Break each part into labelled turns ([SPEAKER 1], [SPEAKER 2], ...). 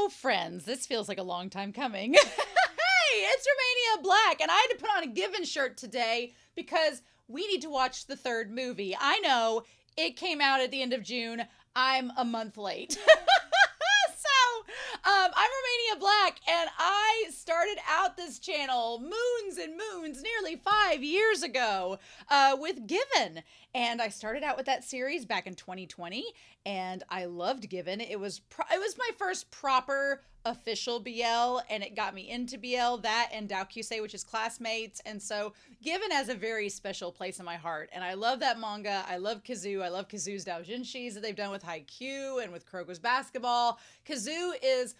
[SPEAKER 1] Friends, this feels like a long time coming. Hey, it's Romania Black, and I had to put on a Given shirt today because we need to watch the third movie. I know it came out at the end of June. I'm a month late. I'm Romania Black, and I started out this channel moons and moons, nearly 5 years ago, with Given. And I started out with that series back in 2020, and I loved Given. It was my first proper official BL, and it got me into BL, that and Daokusei, which is Classmates. And so Given has a very special place in my heart, and I love that manga. I love Kazoo. I love Kazoo's doujinshis that they've done with Haikyuu and with Kuroko's Basketball. Kazoo is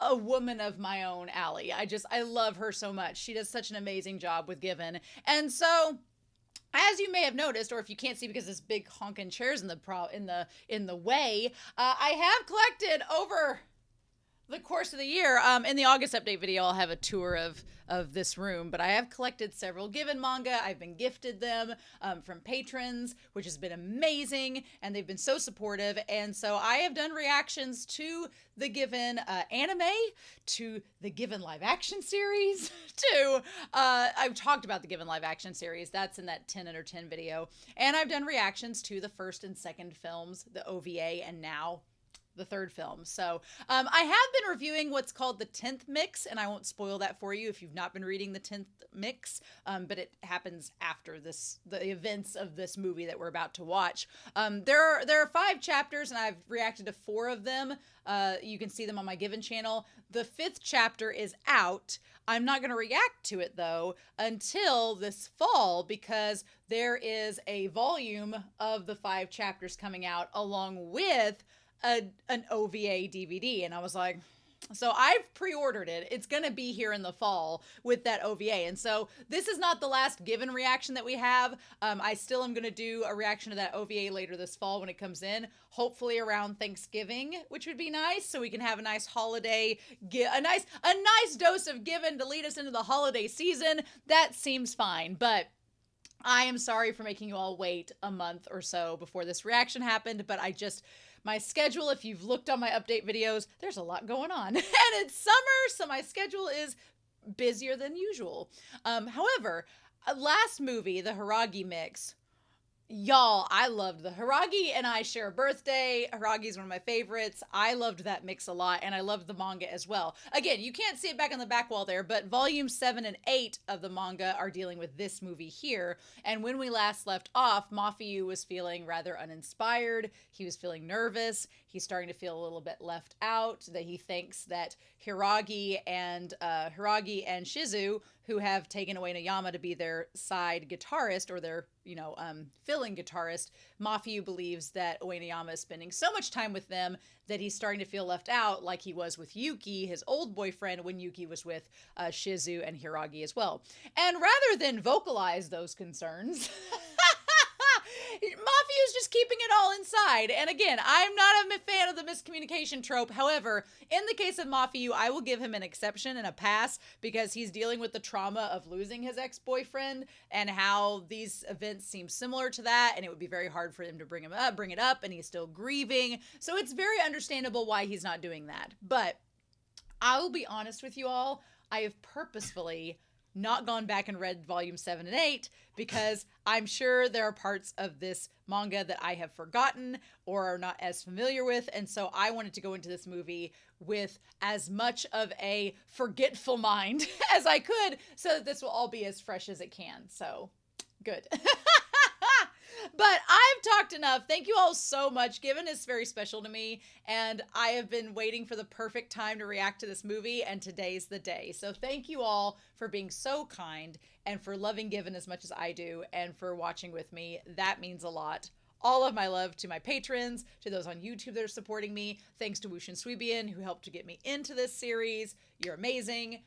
[SPEAKER 1] a woman of my own alley. I love her so much. She does such an amazing job with Given. And so, as you may have noticed, or if you can't see because this big honking chair's in the way, I have collected over the course of the year. In the August update video, I'll have a tour of this room, but I have collected several Given manga. I've been gifted them from patrons, which has been amazing, and they've been so supportive. And so I have done reactions to the Given anime, to the Given live action series, I've talked about the Given live action series. That's in that 10 under 10 video. And I've done reactions to the first and second films, the OVA, and now the third film. So I have been reviewing what's called the 10th mix, and I won't spoil that for you if you've not been reading the 10th mix, but it happens after the events of this movie that we're about to watch. There are 5 chapters, and I've reacted to 4 of them. You can see them on my Given channel. The 5th chapter is out. I'm not going to react to it, though, until this fall, because there is a volume of the 5 chapters coming out along with an OVA DVD. And I was like, so I've pre-ordered it. It's going to be here in the fall with that OVA. And so this is not the last Given reaction that we have. I still am going to do a reaction to that OVA later this fall when it comes in, hopefully around Thanksgiving, which would be nice. So we can have a nice holiday, a nice dose of Given to lead us into the holiday season. That seems fine. But I am sorry for making you all wait a month or so before this reaction happened, but my schedule, if you've looked on my update videos, there's a lot going on. And it's summer, so my schedule is busier than usual. However, last movie, the Hiragi mix, y'all, I loved the Hiragi, and I share a birthday. Hiragi is one of my favorites. I loved that mix a lot, and I loved the manga as well. Again, you can't see it back on the back wall there, but volume 7 and 8 of the manga are dealing with this movie here. And when we last left off, Mafuyu was feeling rather uninspired. He was feeling nervous. He's starting to feel a little bit left out, that he thinks that Hiragi and Shizu, who have taken Uenoyama to be their side guitarist, or their, filling guitarist, Mafuyu believes that Uenoyama is spending so much time with them that he's starting to feel left out, like he was with Yuki, his old boyfriend, when Yuki was with Shizu and Hiragi as well. And rather than vocalize those concerns, Mafuyu's just keeping it all inside. And again, I'm not a fan of the miscommunication trope. However, in the case of Mafuyu, I will give him an exception and a pass, because he's dealing with the trauma of losing his ex-boyfriend and how these events seem similar to that. And it would be very hard for him to bring it up, and he's still grieving. So it's very understandable why he's not doing that. But I will be honest with you all. I have purposefully not gone back and read volume 7 and 8, because I'm sure there are parts of this manga that I have forgotten or are not as familiar with. And so I wanted to go into this movie with as much of a forgetful mind as I could, so that this will all be as fresh as it can. So good. But I've talked enough. Thank you all so much. Given is very special to me, and I have been waiting for the perfect time to react to this movie, and today's the day. So thank you all for being so kind, and for loving Given as much as I do, and for watching with me. That means a lot. All of my love to my patrons, to those on YouTube that are supporting me. Thanks to Wushin Sweebian, who helped to get me into this series. You're amazing.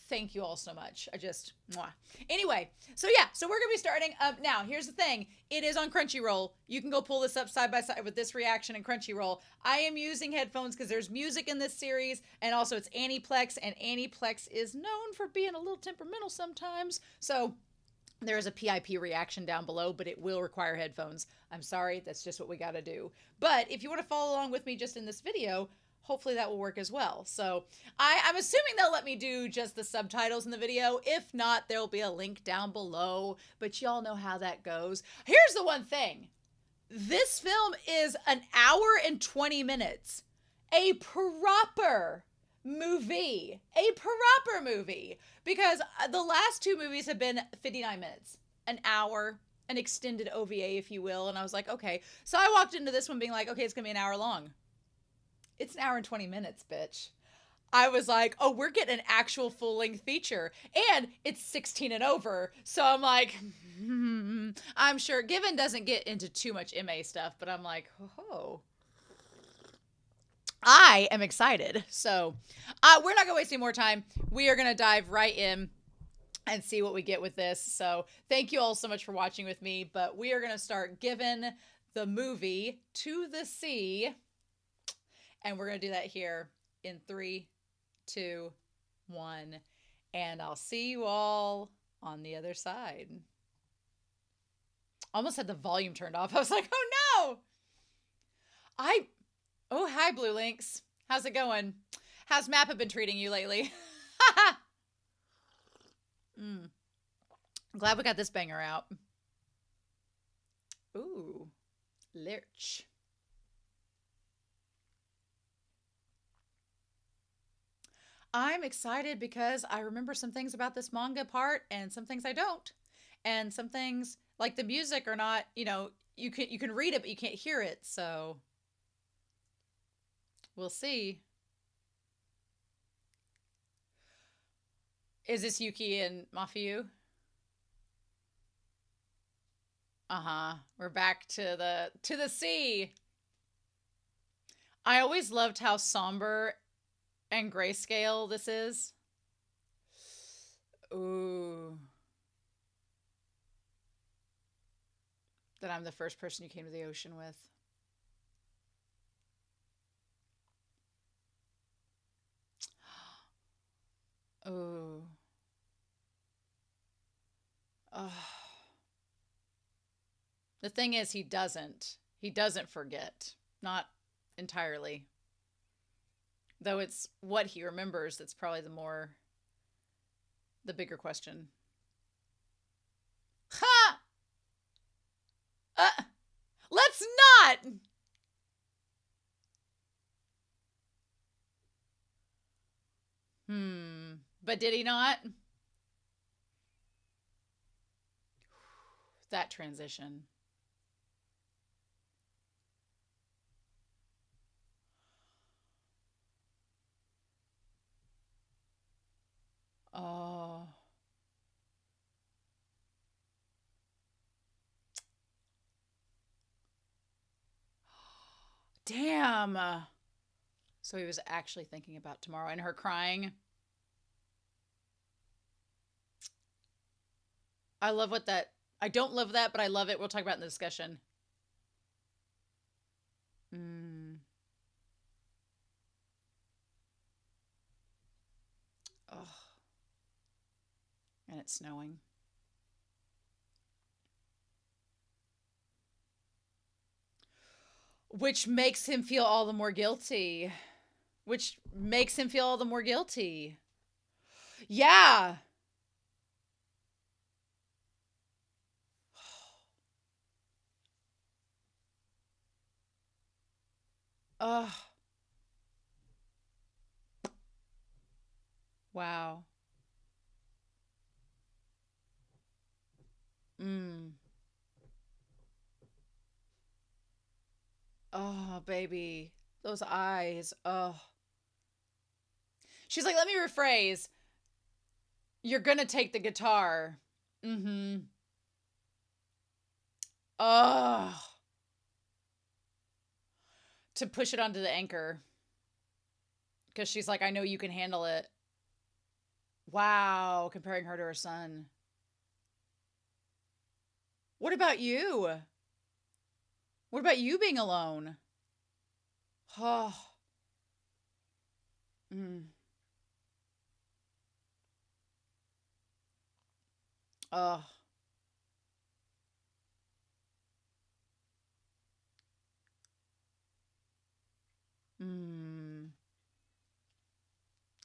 [SPEAKER 1] Thank you all so much. Mwah. Anyway, so we're going to be starting up now. Here's the thing. It is on Crunchyroll. You can go pull this up side by side with this reaction in Crunchyroll. I am using headphones because there's music in this series, and also it's Aniplex, and Aniplex is known for being a little temperamental sometimes. So there is a PIP reaction down below, but it will require headphones. I'm sorry, that's just what we got to do. But if you want to follow along with me just in this video, hopefully that will work as well. So I'm assuming they'll let me do just the subtitles in the video. If not, there'll be a link down below, but y'all know how that goes. Here's the one thing. This film is an hour and 20 minutes. A proper movie. A proper movie. Because the last two movies have been 59 minutes. An hour. An extended OVA, if you will. And I was like, okay. So I walked into this one being like, okay, it's going to be an hour long. It's an hour and 20 minutes, bitch. I was like, oh, we're getting an actual full-length feature. And it's 16 and over. So I'm like, I'm sure Given doesn't get into too much MA stuff, but I'm like, oh. I am excited. So we're not going to waste any more time. We are going to dive right in and see what we get with this. So thank you all so much for watching with me. But we are going to start Given the movie To the Sea. And we're going to do that here in 3, 2, 1. And I'll see you all on the other side. Almost had the volume turned off. I was like, oh no. Oh, hi, Blue Links. How's it going? How's Mappa been treating you lately? I'm glad we got this banger out. Ooh, Lurch. I'm excited because I remember some things about this manga part and some things I don't. And some things like the music are not, you know, you can read it but you can't hear it, so we'll see. Is this Yuki and Mafuyu? Uh-huh. We're back to the sea. I always loved how somber and grayscale this is. Ooh. That I'm the first person you came to the ocean with. Ooh. Oh. The thing is, he doesn't forget. Not entirely. Though it's what he remembers that's probably the bigger question. Ha! Let's not! But did he not? That transition. Oh. Damn. So he was actually thinking about tomorrow and her crying. I love what that... I don't love that, but I love it. We'll talk about it in the discussion. Oh. And it's snowing. Which makes him feel all the more guilty. Which makes him feel all the more guilty. Yeah. Ugh. Wow. Oh, baby. Those eyes. Oh. She's like, let me rephrase. You're gonna take the guitar. Oh. To push it onto the anchor. Because she's like, I know you can handle it. Wow. Comparing her to her son. What about you? What about you being alone? Oh. Oh.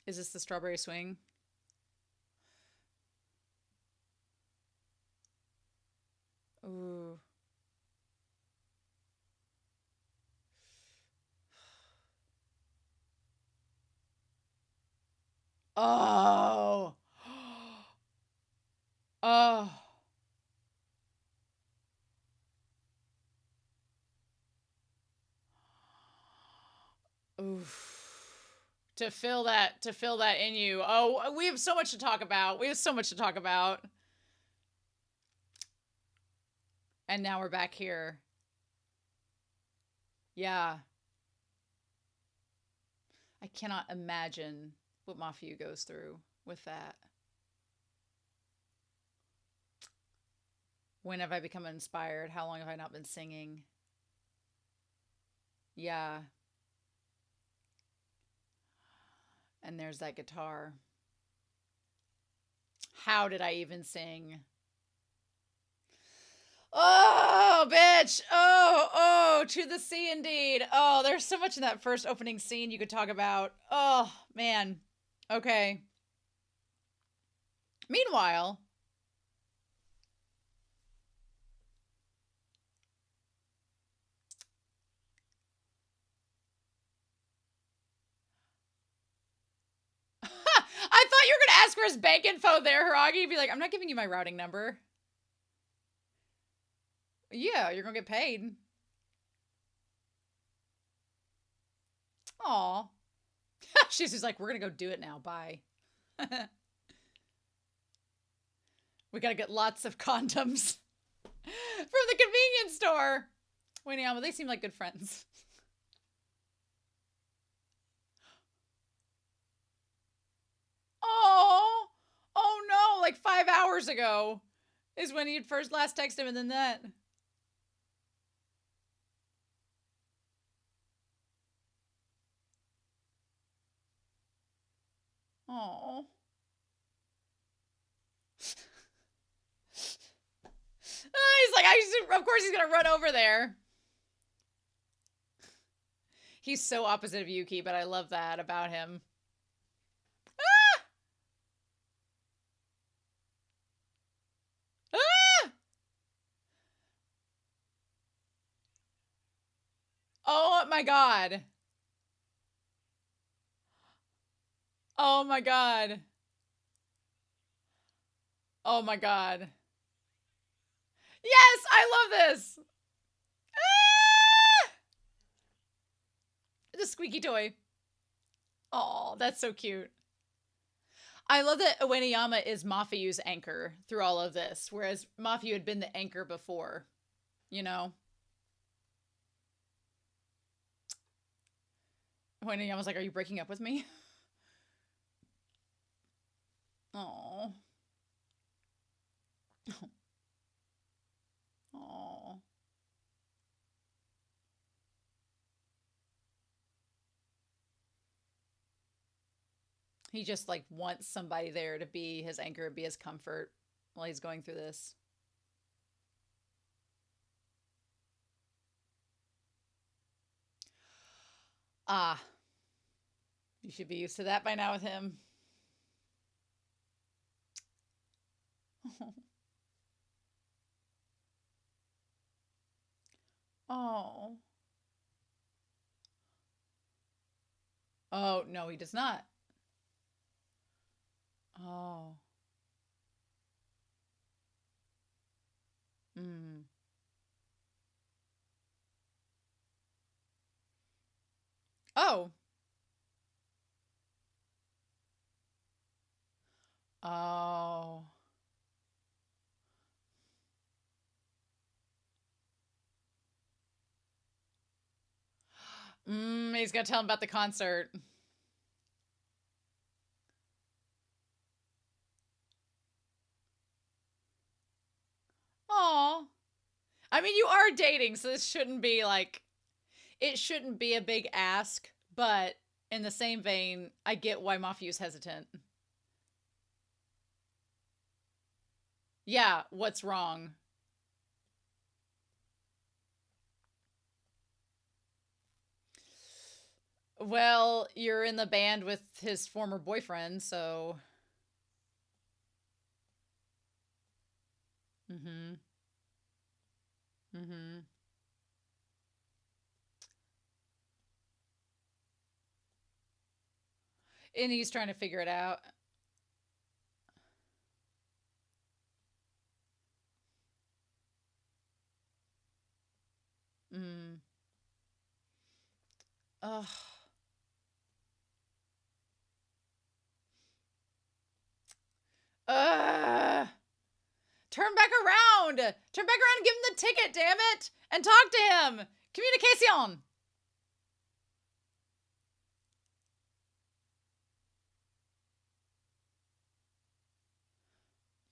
[SPEAKER 1] Is this the strawberry swing? Ooh. Oh. Oh. Oof. To fill that in you. Oh, we have so much to talk about. We have so much to talk about. And now we're back here. Yeah. I cannot imagine what Mafuyu goes through with that. When have I become inspired? How long have I not been singing? Yeah. And there's that guitar. How did I even sing? Oh, bitch. Oh, to the sea indeed. Oh, there's so much in that first opening scene you could talk about. Oh, man. Okay. Meanwhile, I thought you were going to ask for his bank info there, Hiragi. You'd be like, I'm not giving you my routing number. Yeah, you're going to get paid. Aw. She's just like, we're going to go do it now. Bye. We got to get lots of condoms from the convenience store. Wait, yeah, but they seem like good friends. Oh, oh no, like 5 hours ago is when you'd first last text him, and then that. Oh. He's like, of course he's gonna run over there. He's so opposite of Yuki, but I love that about him. Ah! Ah! Oh my god. Oh my god. Oh my god. Yes, I love this. Ah! The squeaky toy. Oh, that's so cute. I love that Ueniyama is Mafuyu's anchor through all of this, whereas Mafuyu had been the anchor before, you know? Ueniyama's like, are you breaking up with me? Oh. Oh. He just like wants somebody there to be his anchor, be his comfort while he's going through this. Ah. You should be used to that by now with him. Oh. Oh, no, he does not. Oh. Mm. Oh. Oh. He's gonna tell him about the concert. Aw. I mean, you are dating, so this shouldn't be like, it shouldn't be a big ask, but in the same vein, I get why Mafuyu's hesitant. Yeah, what's wrong? Well, you're in the band with his former boyfriend, so. Mm-hmm. Mm-hmm. And he's trying to figure it out. Mm. Ugh. Ugh. Turn back around. Turn back around and give him the ticket, damn it. And talk to him. Communication.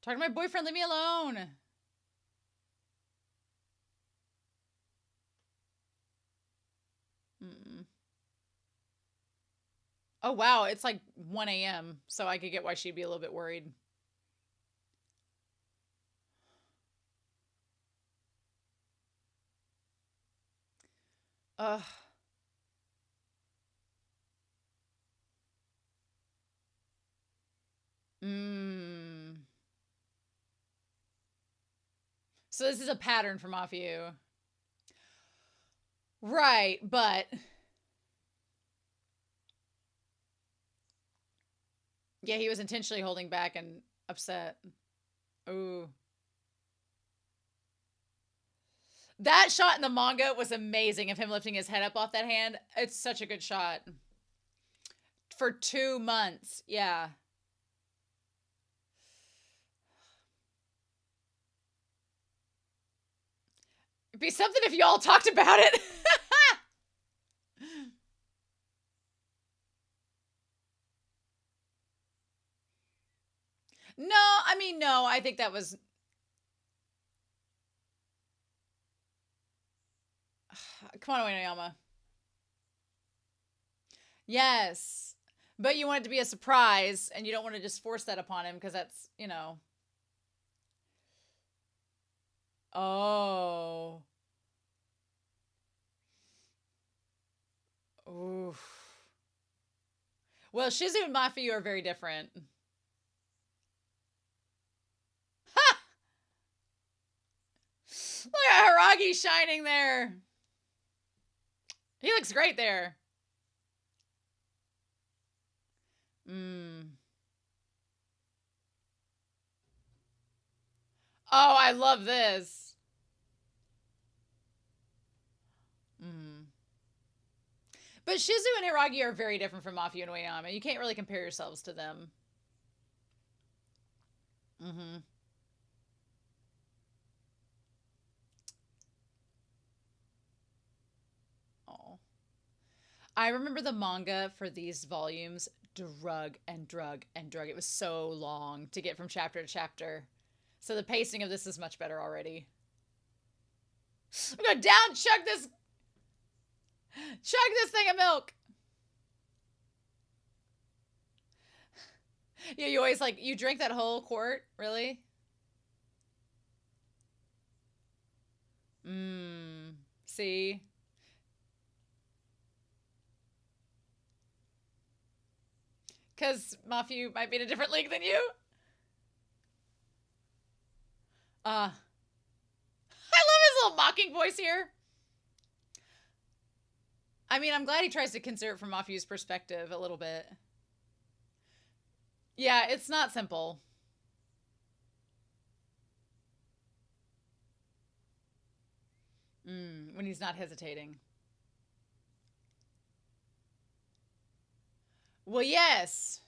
[SPEAKER 1] Talk to my boyfriend. Leave me alone. Mm. Oh, wow. It's like 1 a.m., so I could get why she'd be a little bit worried. Ugh. Mm. So this is a pattern for Mafuyu. Right, but yeah, he was intentionally holding back and upset. Ooh. That shot in the manga was amazing of him lifting his head up off that hand. It's such a good shot. For 2 months. Yeah. It'd be something if y'all talked about it. No, I mean, no, I think that was. Come on, Uenoyama. Yes. But you want it to be a surprise, and you don't want to just force that upon him because that's, you know. Oh. Oof. Well, Shizu and Mafuyu are very different. Ha! Look at Haragi shining there. He looks great there. Mm. Oh, I love this. Mm. But Shizu and Hiragi are very different from Mafuyu and Uenoyama. You can't really compare yourselves to them. Mm-hmm. Oh. I remember the manga for these volumes drug and drug and drug. It was so long to get from chapter to chapter. So the pacing of this is much better already. I'm gonna chug this thing of milk. Yeah, you always like, you drink that whole quart? Really? Mmm. See? Because Mafuyu might be in a different league than you. I love his little mocking voice here. I mean, I'm glad he tries to consider it from Mafuyu's perspective a little bit. Yeah, it's not simple. When he's not hesitating. Well, yes.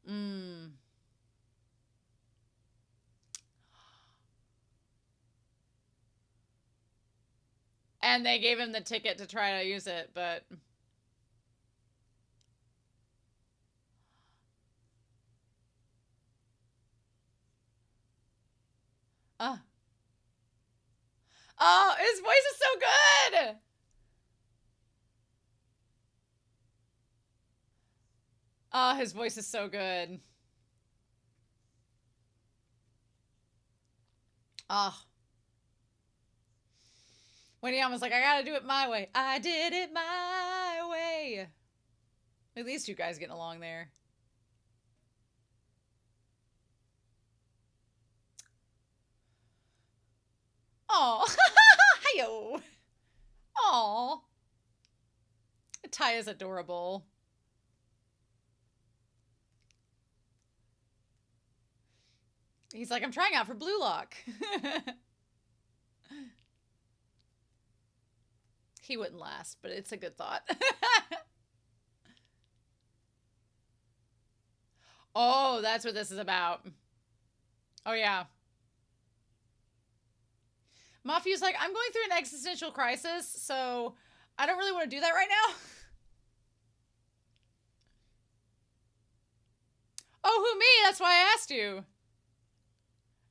[SPEAKER 1] Mm. And they gave him the ticket to try to use it, but. Uh. Oh, his voice is so good! Oh, his voice is so good. Oh. When he was like, I gotta do it my way. I did it my way. At least you guys getting along there. Oh, hiyo. Aw. Ty is adorable. He's like, I'm trying out for Blue Lock. He wouldn't last, but it's a good thought. Oh, that's what this is about. Oh, yeah. Mafuyu's like, I'm going through an existential crisis, so I don't really want to do that right now. Oh, who, me? That's why I asked you.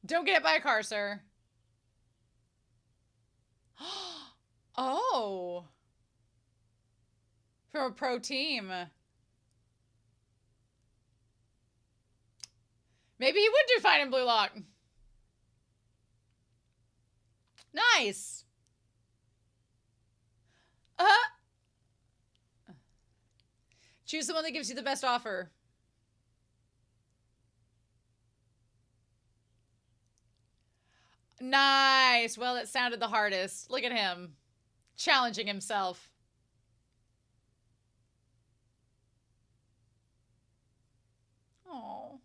[SPEAKER 1] Don't get hit by a car, sir. Oh. From a pro team. Maybe he would do fine in Blue Lock. Nice. Choose the one that gives you the best offer. Nice. Well, it sounded the hardest. Look at him. Challenging himself. Oh.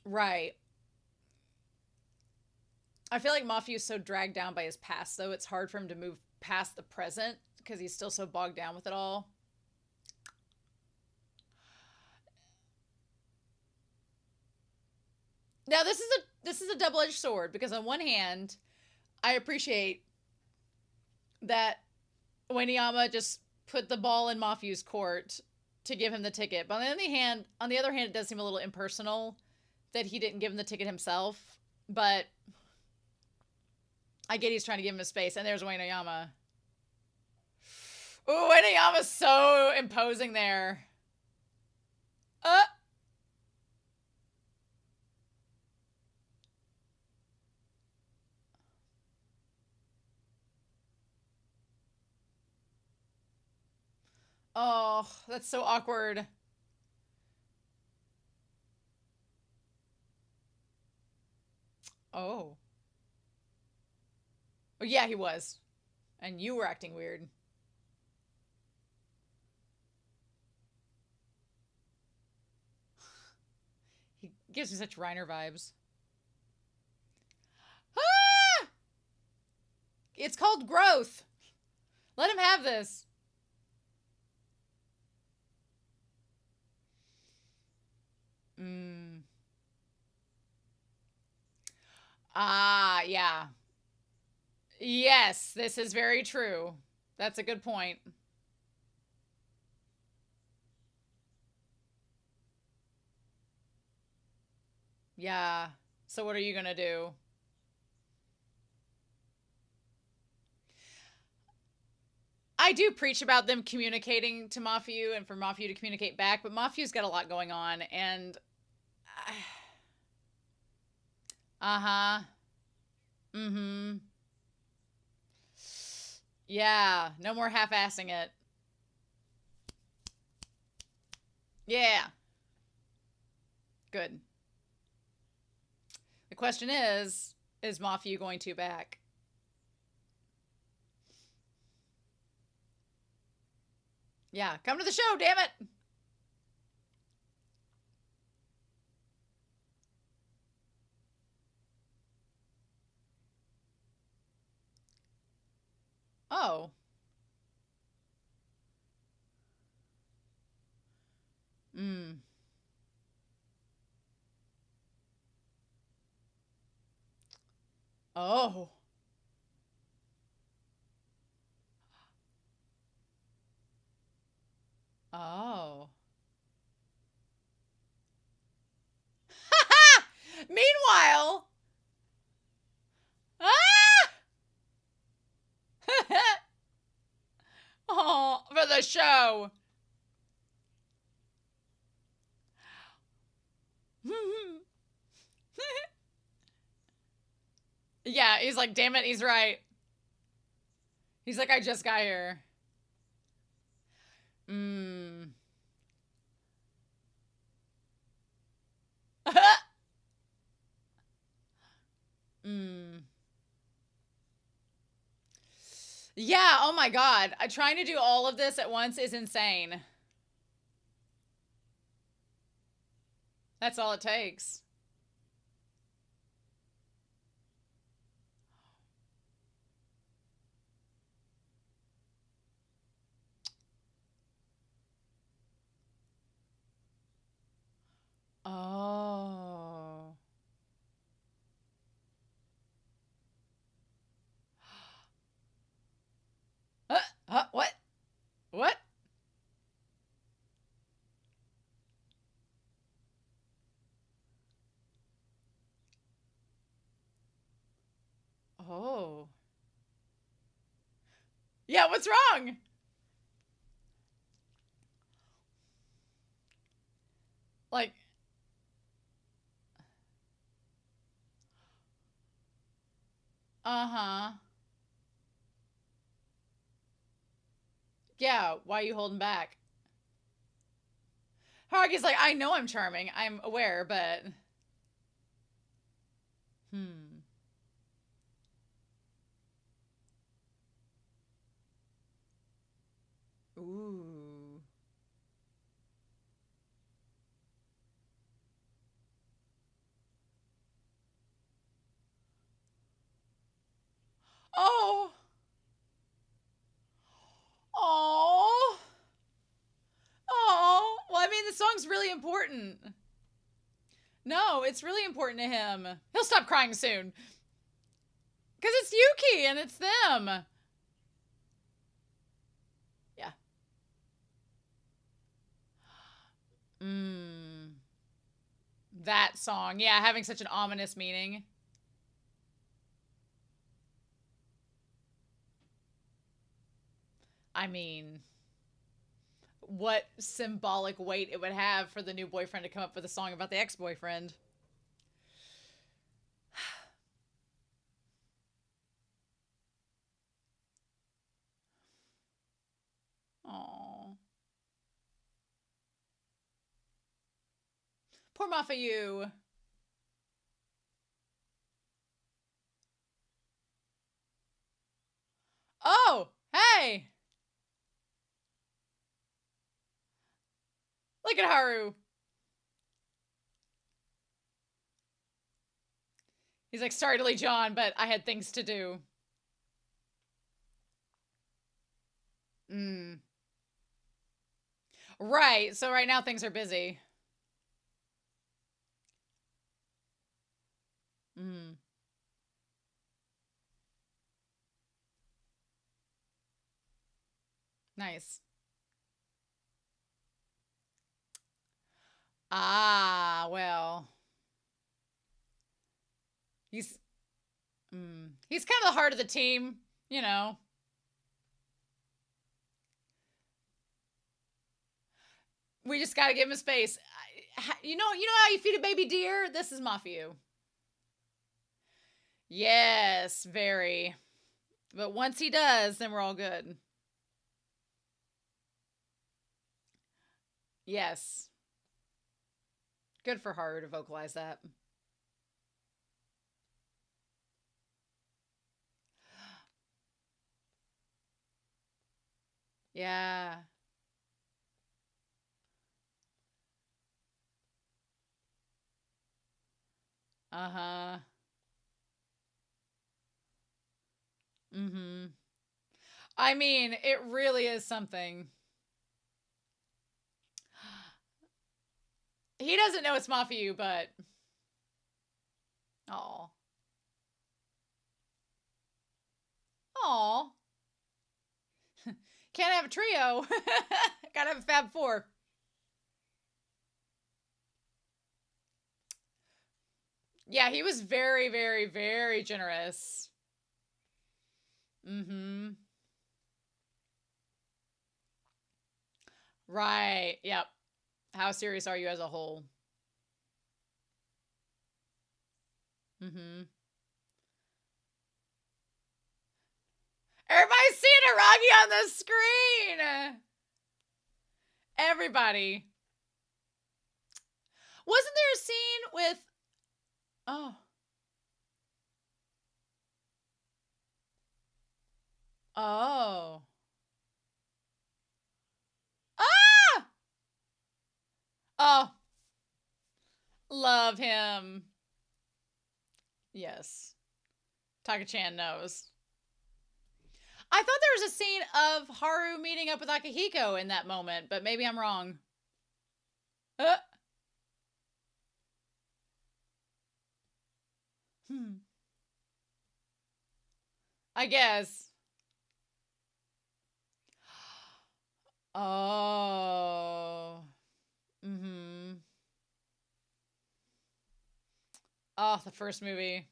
[SPEAKER 1] Right. I feel like Mafuyu's so dragged down by his past, though. It's hard for him to move past the present because he's still so bogged down with it all. Now, this is a double-edged sword because on one hand, I appreciate that Ueniyama just put the ball in Mafuyu's court to give him the ticket. But on the other hand, it does seem a little impersonal that he didn't give him the ticket himself. But I get he's trying to give him a space. And there's Ueniyama. Ooh, Ueniyama's so imposing there. Oh, that's so awkward. Oh. Oh, yeah, he was. And you were acting weird. He gives me such Reiner vibes. Ah! It's called growth. Let him have this. Ah, yeah. Yes, this is very true. That's a good point. Yeah. So what are you gonna do? I do preach about them communicating to Mafuyu and for Mafuyu to communicate back, but Mafuyu's got a lot going on, and uh-huh. Mm-hmm. Yeah, no more half-assing it. Yeah. Good. The question is Mafuyu going to back? Yeah, come to the show, damn it! Oh. Oh. Oh. Meanwhile. Ah! Oh, for the show. Yeah, he's like, damn it, he's right. He's like, I just got here. Mmm. Mmm. Yeah, oh my god. Trying to do all of this at once is insane. That's all it takes. Oh. What? What? Oh. Yeah, what's wrong? Like, uh-huh. Yeah, why are you holding back? Haruki's like, I know I'm charming. I'm aware, but... Hmm. Ooh. Oh. Oh. Oh. Well, I mean, the song's really important. No, it's really important to him. He'll stop crying soon. Because it's Yuki and it's them. Yeah. Mmm. That song. Yeah, having such an ominous meaning. I mean, what symbolic weight it would have for the new boyfriend to come up with a song about the ex-boyfriend. Oh, poor Mafuyu. Oh, hey, look at Haru. He's like, sorry to lead you on, but I had things to do. Mm. Right. So right now things are busy. Mm. Nice. Ah, well, he's he's kind of the heart of the team, you know. We just got to give him a space. You know how you feed a baby deer? This is Mafiu. Yes, very. But once he does, then we're all good. Yes. Good for Haru to vocalize that. Yeah. Uh-huh. Mm-hmm. I mean, it really is something. He doesn't know it's Mafiu, but oh. Oh. Can't have a trio. Gotta have a Fab Four. Yeah, he was very, very, very generous. Mm-hmm. Right. Yep. How serious are you as a whole? Mm-hmm. Rocky on the screen. Everybody. Wasn't there a scene with... Oh. Oh. Ah! Oh. Love him. Yes. Taka-chan knows. I thought there was a scene of Haru meeting up with Akihiko in that moment, but maybe I'm wrong. I guess. Oh. Mm-hmm. Oh, the first movie.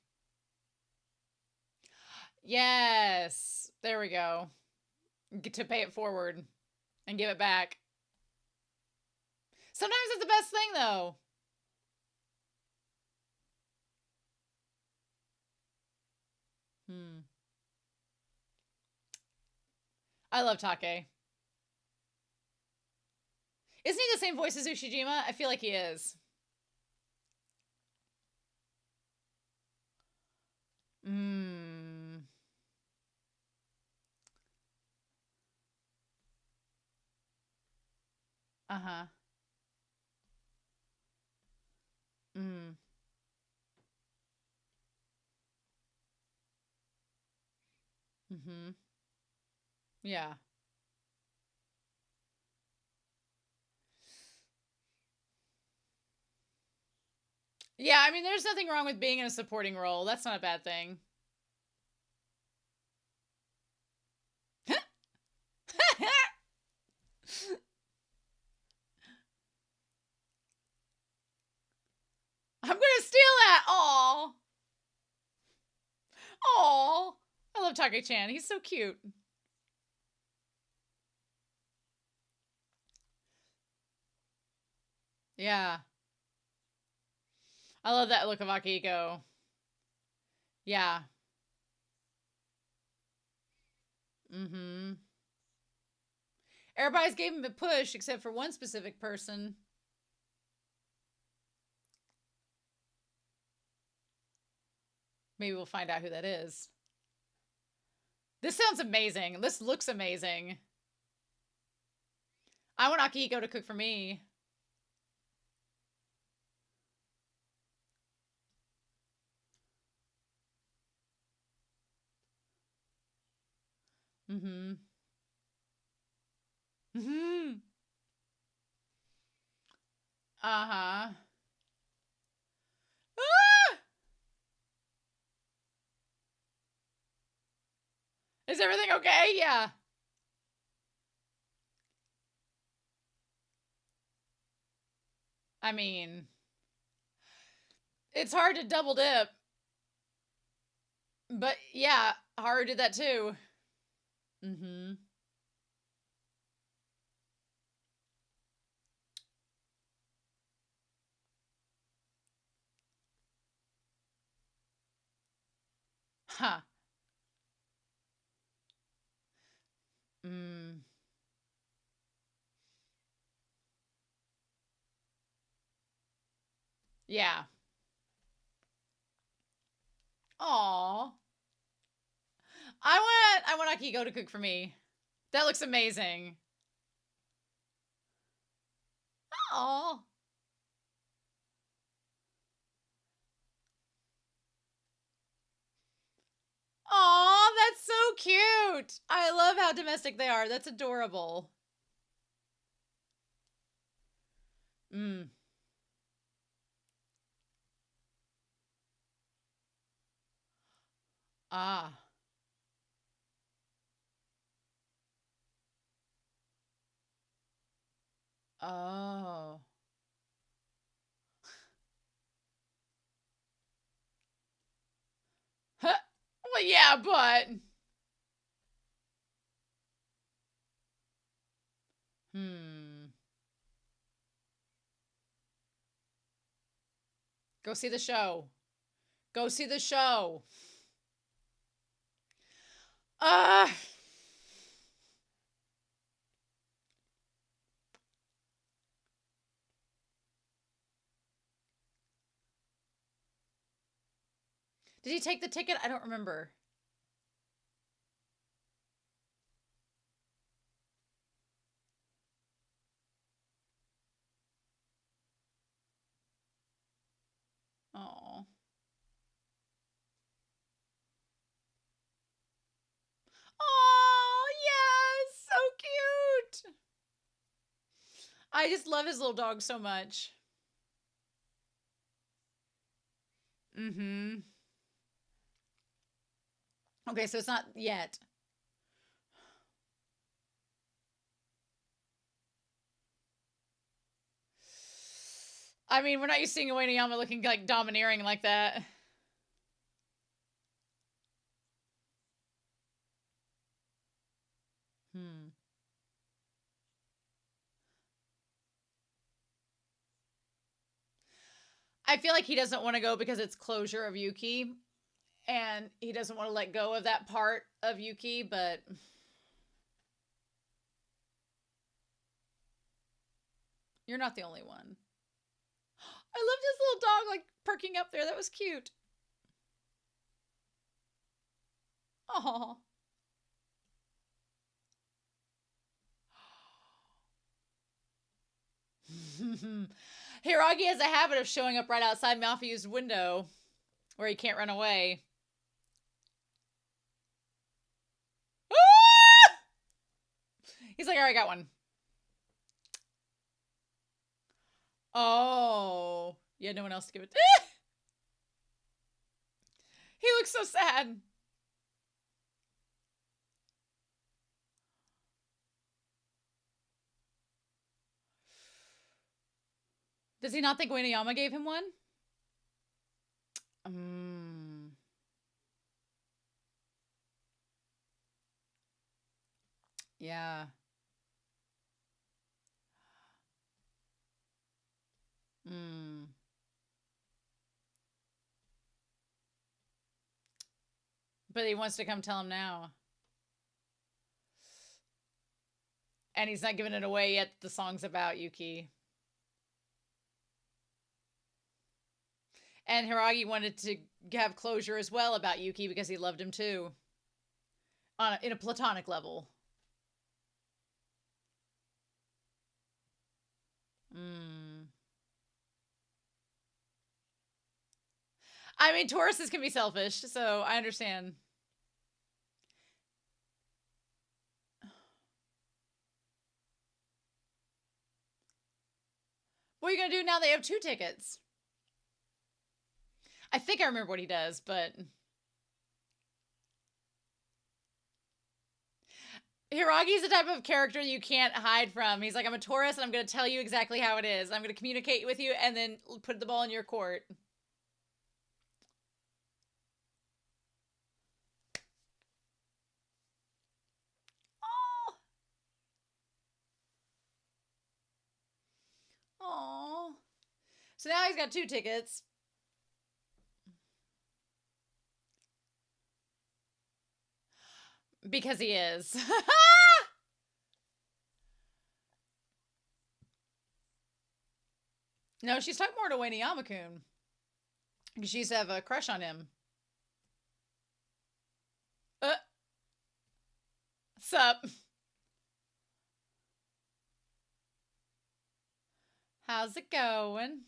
[SPEAKER 1] Yes. There we go. Get to pay it forward and give it back. Sometimes it's the best thing, though. I love Take. Isn't he the same voice as Ushijima? I feel like he is. Uh-huh. Yeah. Yeah, I mean, there's nothing wrong with being in a supporting role. That's not a bad thing. I'm gonna steal that! Aww. Aww. I love Take-chan. He's so cute. Yeah. I love that look of Akihiko. Yeah. Everybody's gave him a push except for one specific person. Maybe we'll find out who that is. This sounds amazing. This looks amazing. I want Akihiko to cook for me. Uh-huh. Ah! Is everything okay? Yeah. I mean, it's hard to double dip. But yeah, Haru did that too. Huh. Yeah. Aww. I want Akihiko to cook for me. That looks amazing. Aww. Aw, that's so cute. I love how domestic they are. That's adorable. Ah. Oh. Well, yeah, but... Go see the show. Go see the show. Did he take the ticket? I don't remember. Oh. Oh, yes. So cute. I just love his little dog so much. Mm-hmm. Okay, so it's not yet. I mean, we're not used to seeing Ueniyama looking like domineering like that. Hmm. I feel like he doesn't want to go because it's closure of Yuki, and he doesn't want to let go of that part of Yuki, but you're not the only one. I loved his little dog like perking up there. That was cute. Oh. Hiragi has a habit of showing up right outside Mafuyu's window where he can't run away. Ah! He's like, all right, got one. Oh. Yeah, no one else to give it to. He looks so sad. Does he not think Ueniyama gave him one? Yeah. But he wants to come tell him now. And he's not giving it away yet. The song's about Yuki. And Hiragi wanted to have closure as well about Yuki because he loved him too. In a platonic level. I mean, Tauruses can be selfish, so I understand. What are you going to do now they have 2 tickets? I think I remember what he does, but... Hiragi's the type of character you can't hide from. He's like, I'm a Taurus, and I'm going to tell you exactly how it is. I'm going to communicate with you, and then put the ball in your court. Oh. Oh. So now he's got 2 tickets. Because he is. No, she's talking more to Ueniyama-kun. She used to have a crush on him. Sup? How's it going?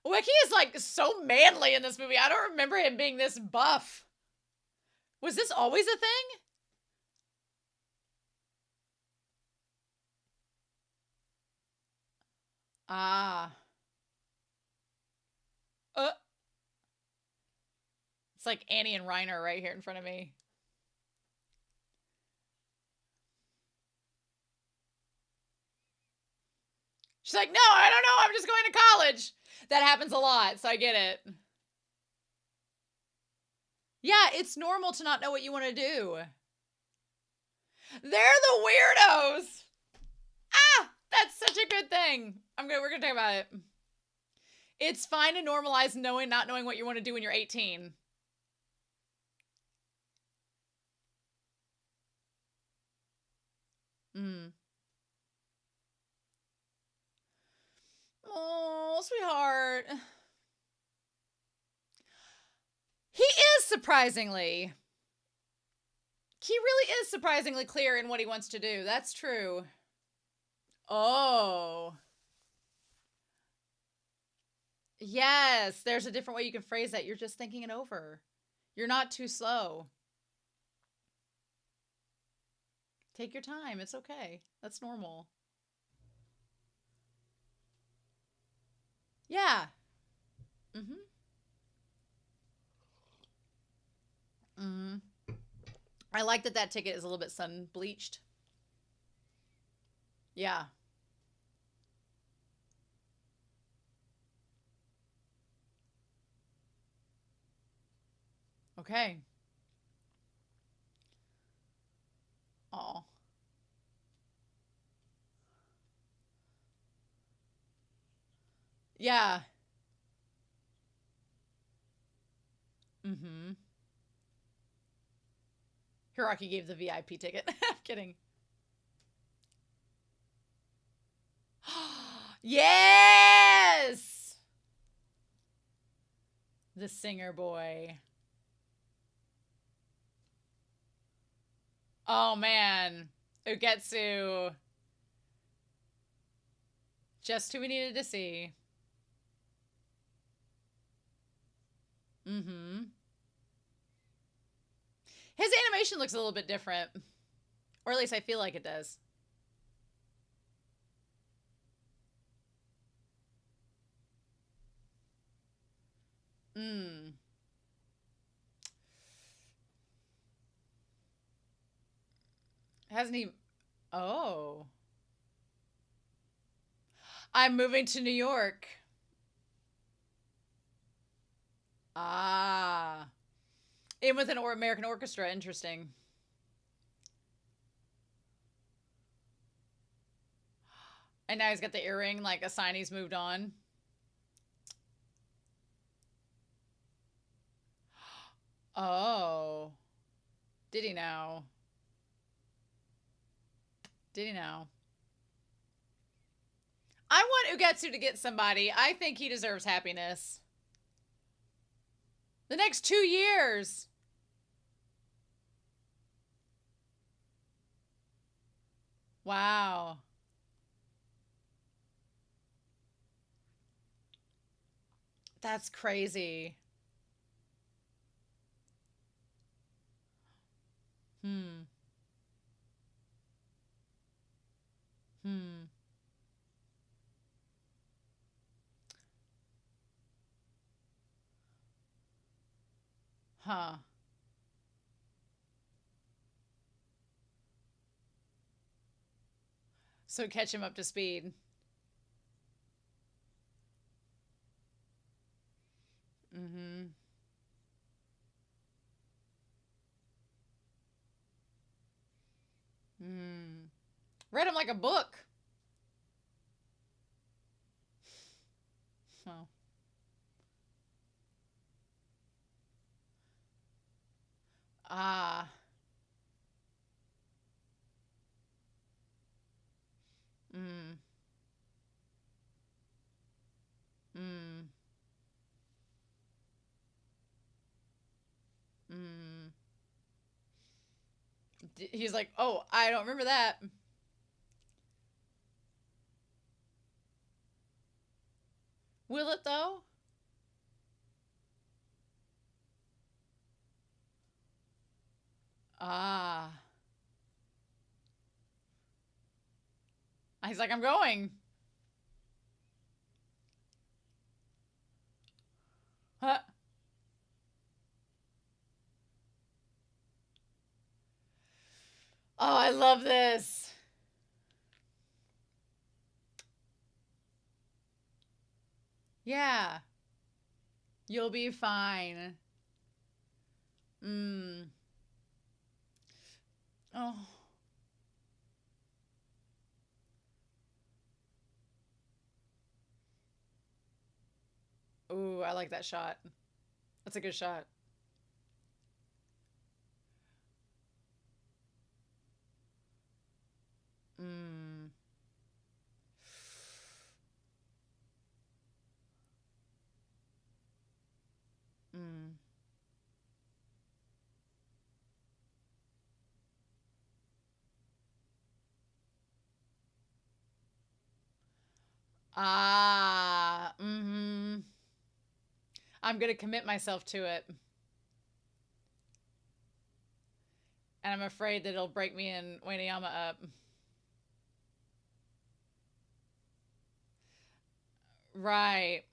[SPEAKER 1] Wiki is like so manly in this movie. I don't remember him being this buff. Was this always a thing? Ah. It's like Annie and Reiner right here in front of me. She's like, no, I don't know. I'm just going to college. That happens a lot, so I get it. Yeah, it's normal to not know what you want to do. They're the weirdos. Ah, that's such a good thing. We're gonna talk about it. It's fine to normalize not knowing what you want to do when you're 18. Mm. Oh, sweetheart. He is surprisingly. He really is surprisingly clear in what he wants to do. That's true. Oh. Yes, there's a different way you can phrase that. You're just thinking it over. You're not too slow. Take your time. It's okay. That's normal. Yeah. Mm-hmm. Mm-hmm. I like that that ticket is a little bit sun bleached. Yeah. Okay. Oh. Yeah. Mm-hmm. Hiraki gave the VIP ticket. I'm kidding. Yes! The singer boy. Oh, man. Ugetsu. Just who we needed to see. Mm-hmm. His animation looks a little bit different. Or at least I feel like it does. Mm. Hasn't he... Oh. I'm moving to New York. Ah. In with an American orchestra. Interesting. And now he's got the earring, like a sign he's moved on. Oh. Did he now? Did he now? I want Ugetsu to get somebody. I think he deserves happiness. The next 2 years. Wow. That's crazy. Hmm. Hmm. Huh. So catch him up to speed. Mm-hmm. Hmm. Read him like a book. Oh. Ah. Mm. Mm. Mm. He's like, oh, I don't remember that. Will it though? Ah. He's like, I'm going. Huh. Oh, I love this. Yeah. You'll be fine. Mm. Oh. Ooh, I like that shot. That's a good shot. Ah, mm-hmm. I'm gonna commit myself to it. And I'm afraid that it'll break me and Wainayama up. Right.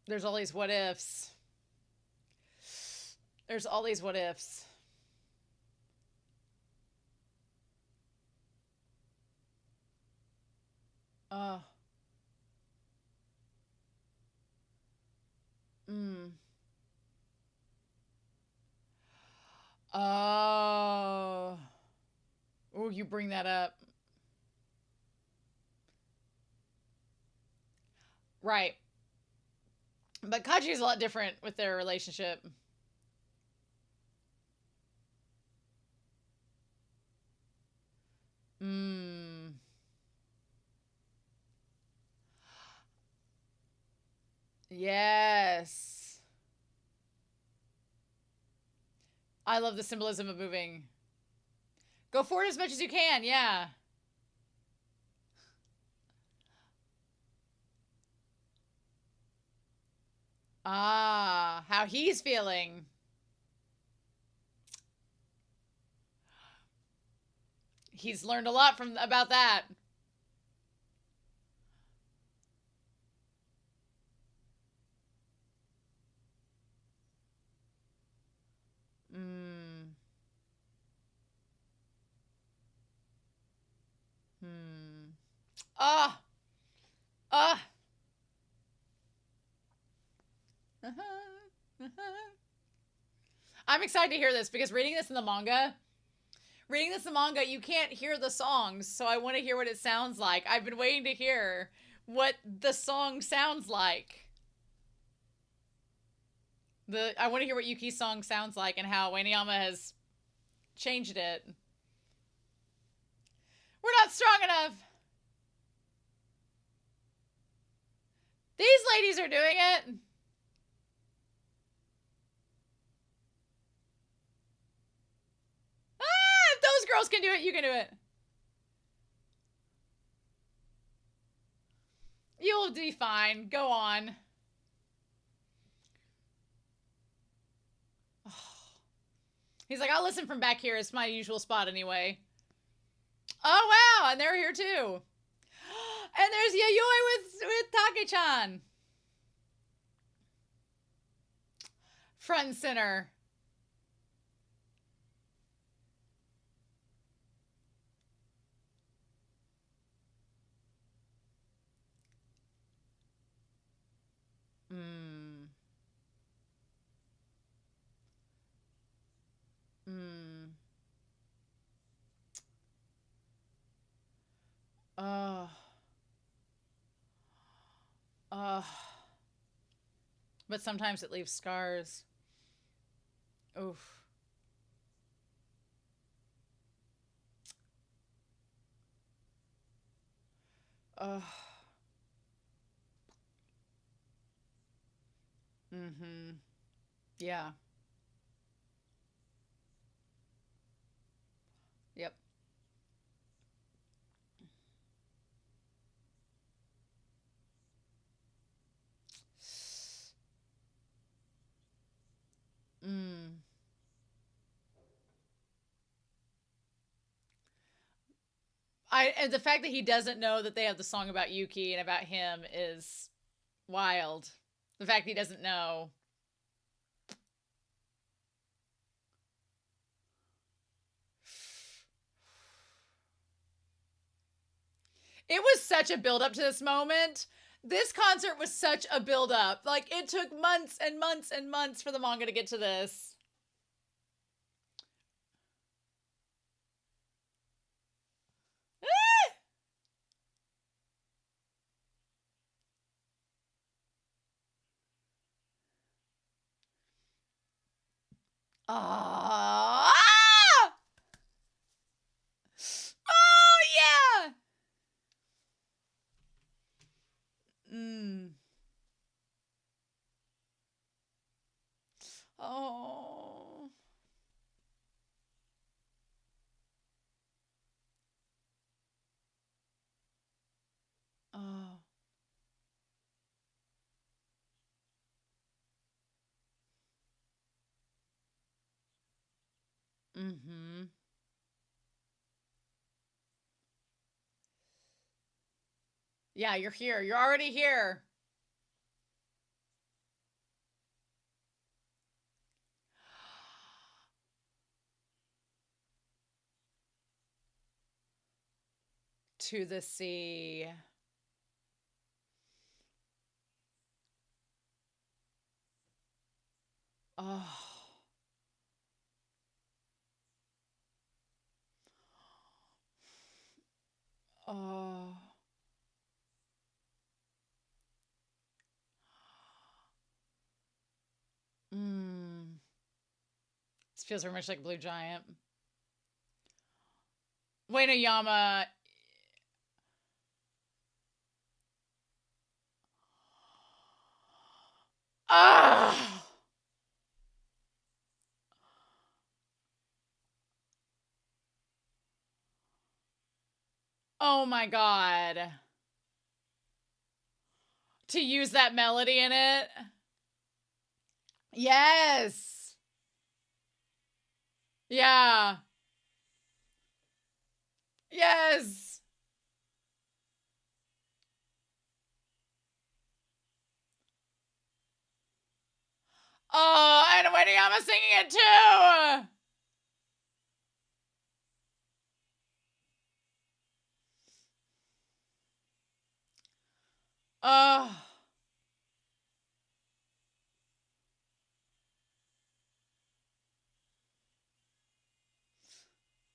[SPEAKER 1] There's all these what ifs. There's all these what ifs. Oh. Mm. Oh. Oh, you bring that up. Right. But Kaji's a lot different with their relationship. Mm. Yes. I love the symbolism of moving. Go forward as much as you can, yeah. Ah, how he's feeling. He's learned a lot from about that. Mm. Hmm. Ah. Ah. I'm excited to hear this because reading this in the manga, you can't hear the songs, so I want to hear what it sounds like. I've been waiting to hear what the song sounds like. I want to hear what Yuki's song sounds like and how Wainiyama has changed it. We're not strong enough. These ladies are doing it. Ah, if those girls can do it, you can do it. You'll be fine. Go on. He's like, I'll listen from back here. It's my usual spot anyway. Oh, wow. And they're here too. And there's Yayoi with Take-chan. Front and center. Mm. Mm. Oh. Oh. But sometimes it leaves scars. Oof. Oh. Mm-hmm. Yeah. Yep. Mm. And the fact that he doesn't know that they have the song about Yuki and about him is wild. The fact that he doesn't know. It was such a build up to this moment. This concert was such a build up. Like, it took months and months and months for the manga to get to this. Ah! Oh, yeah! Mm. Oh. Mm-hmm. Yeah, you're here. You're already here. To the sea. Oh. Oh. Mm. This feels very much like Blue Giant. Ueno Yama. Ah. Oh my god. To use that melody in it. Yes. Yeah. Yes. Oh, and Ueno Yama singing it too. Oh.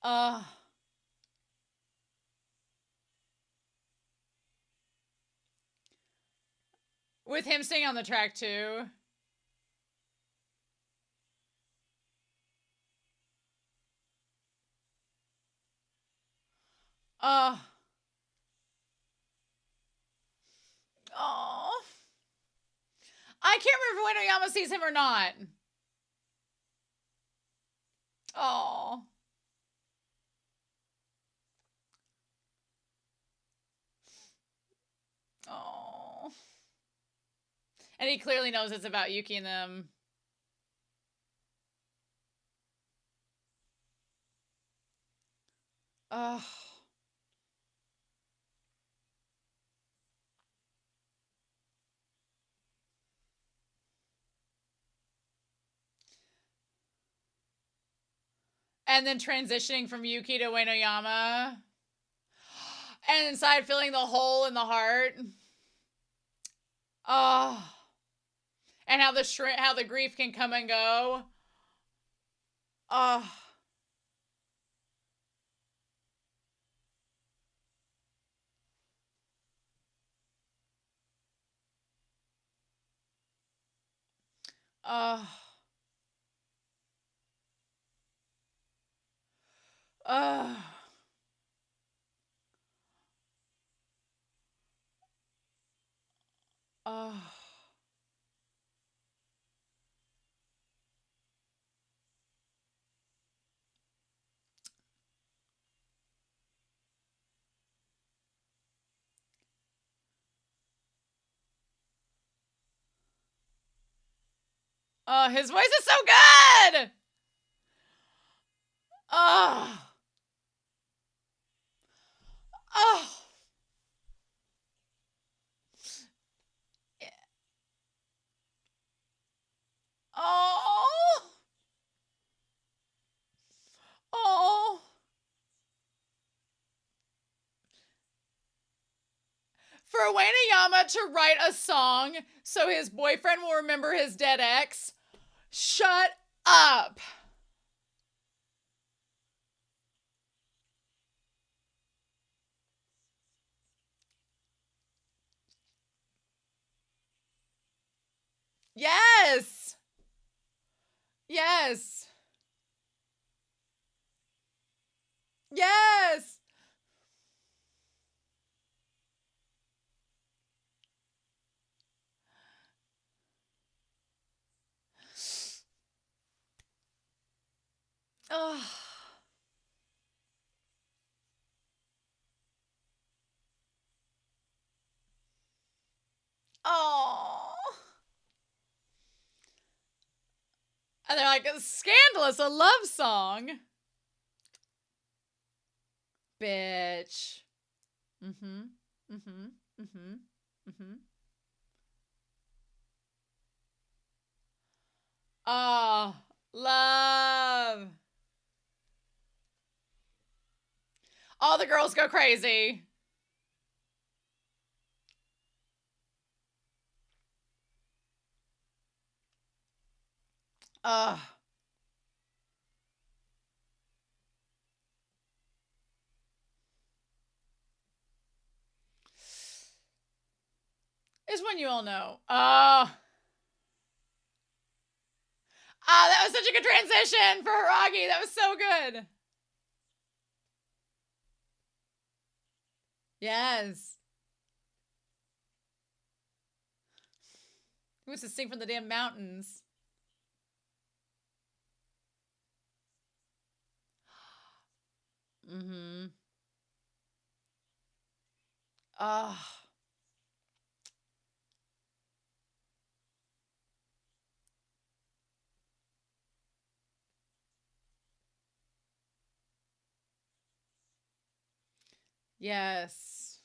[SPEAKER 1] Oh. With him singing on the track too. Oh. Oh. I can't remember when Oyama sees him or not. Oh. Oh. And he clearly knows it's about Yuki and them. Oh. And then transitioning from Yuki to Ueno Yama. And inside feeling the hole in the heart. Oh. And how the grief can come and go. Oh. Oh. Oh. Oh. Oh, his voice is so good! Oh. Oh. Oh. Oh. For Ueno Yama to write a song so his boyfriend will remember his dead ex. Shut up. Yes. Yes. Yes. Oh. Oh. And they're like, scandalous, a love song. Bitch. Mm-hmm. Mm-hmm. Mm-hmm. Mm-hmm. Oh, love. All the girls go crazy. Ugh. Is when you all know. Ah, that was such a good transition for Hiragi. That was so good. Yes. He wants to sing from the damn mountains. Mm-hmm. Oh. Yes.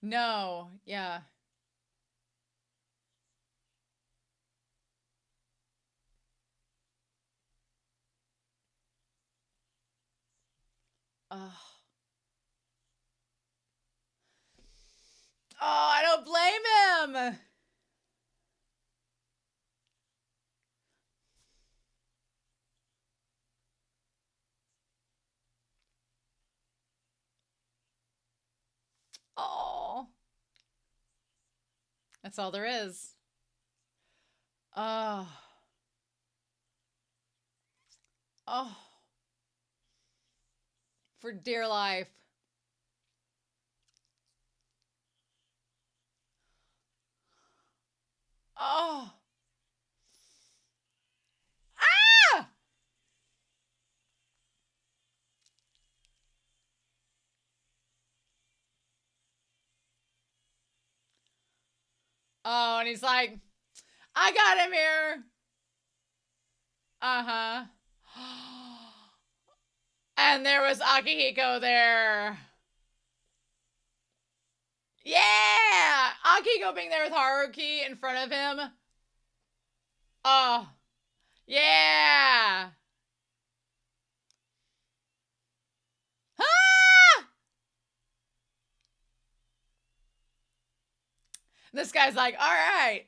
[SPEAKER 1] No. Yeah. Oh. Oh, I don't blame him. Oh. That's all there is. Oh. Oh. For dear life. Oh. Ah! Oh, and he's like, I got him here. Uh-huh. And there was Akihiko there. Yeah! Akihiko being there with Haruki in front of him. Oh. Yeah! Ah! This guy's like, all right.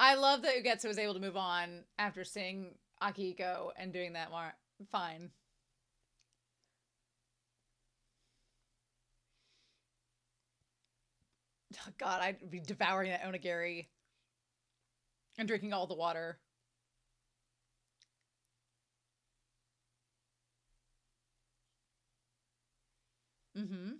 [SPEAKER 1] I love that Ugetsu was able to move on after seeing Akihiko and doing that more. Fine. Oh, God, I'd be devouring that onigiri and drinking all the water. Mm-hmm.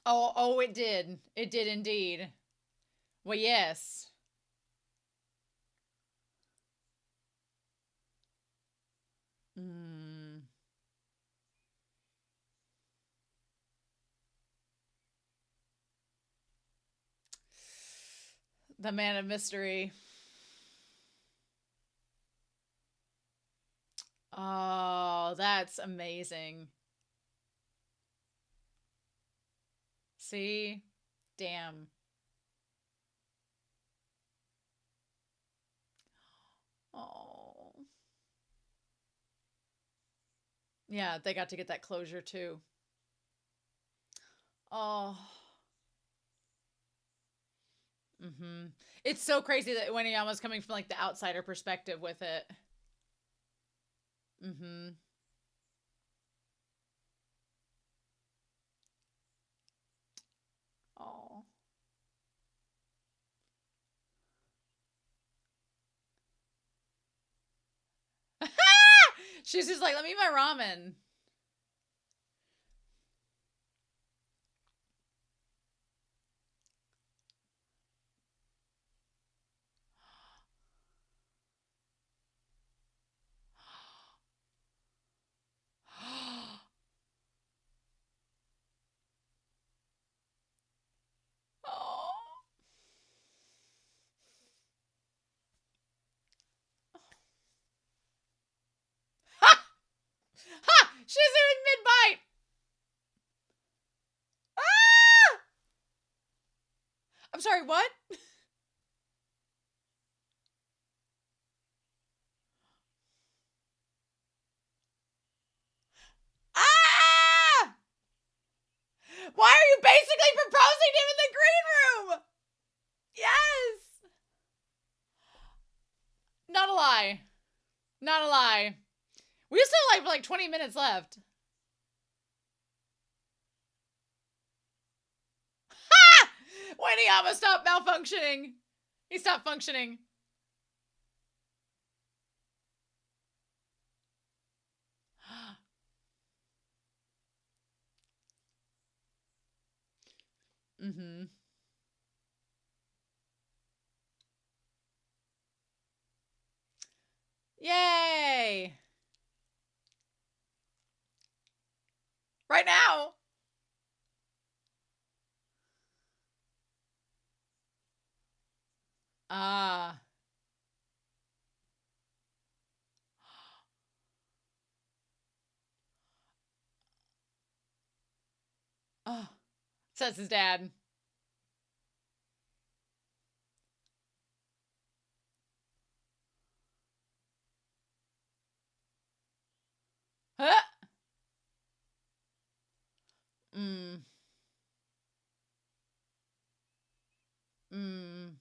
[SPEAKER 1] Oh, it did. It did indeed. Well, yes. Mm. The man of mystery. Oh, that's amazing. See? Damn. Oh. Yeah, they got to get that closure too. Oh. Mm-hmm. It's so crazy that Weniyama's coming from like the outsider perspective with it. Mm-hmm. Oh. She's just like, let me eat my ramen. Oh. She's in mid-bite. Ah! I'm sorry, what? Ah! Why are you basically proposing to him in the green room? Yes. Not a lie. Not a lie. We still have like 20 minutes left. Ha! When he almost stopped malfunctioning. He stopped functioning. Mm-hmm. Yay! Right now. Ah. Oh. Says his dad. Huh? Mm. Mm.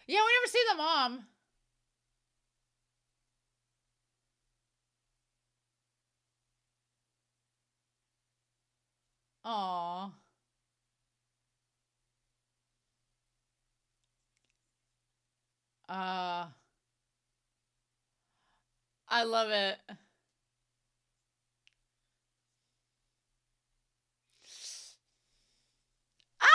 [SPEAKER 1] Yeah, we never see the mom. Aw. I love it. Ah!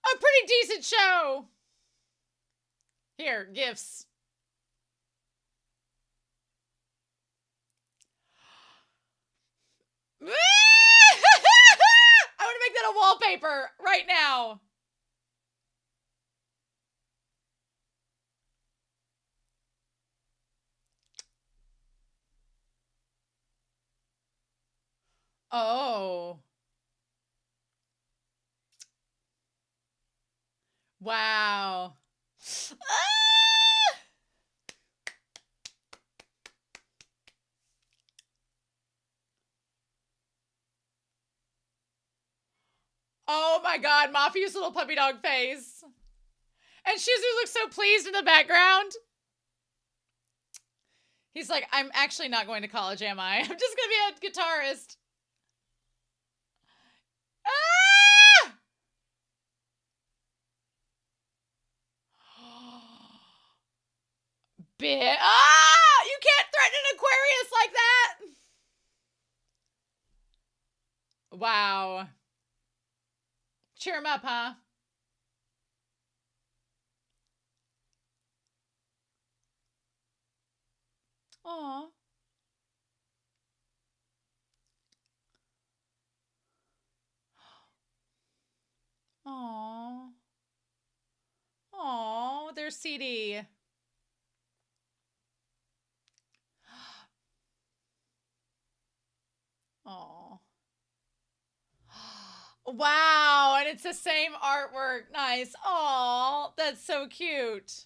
[SPEAKER 1] A pretty decent show. Here, gifts. I want to make that a wallpaper right now. Oh. Wow. Ah! Oh my god, Mafuyu's little puppy dog face. And Shizu looks so pleased in the background. He's like, I'm actually not going to college, am I? I'm just gonna be a guitarist. Ah! Bit. Ah! You can't threaten an Aquarius like that. Wow. Cheer him up, huh? Aw. Aw. Aw, there's CD. Aw. Wow, and it's the same artwork. Nice. Aw, that's so cute.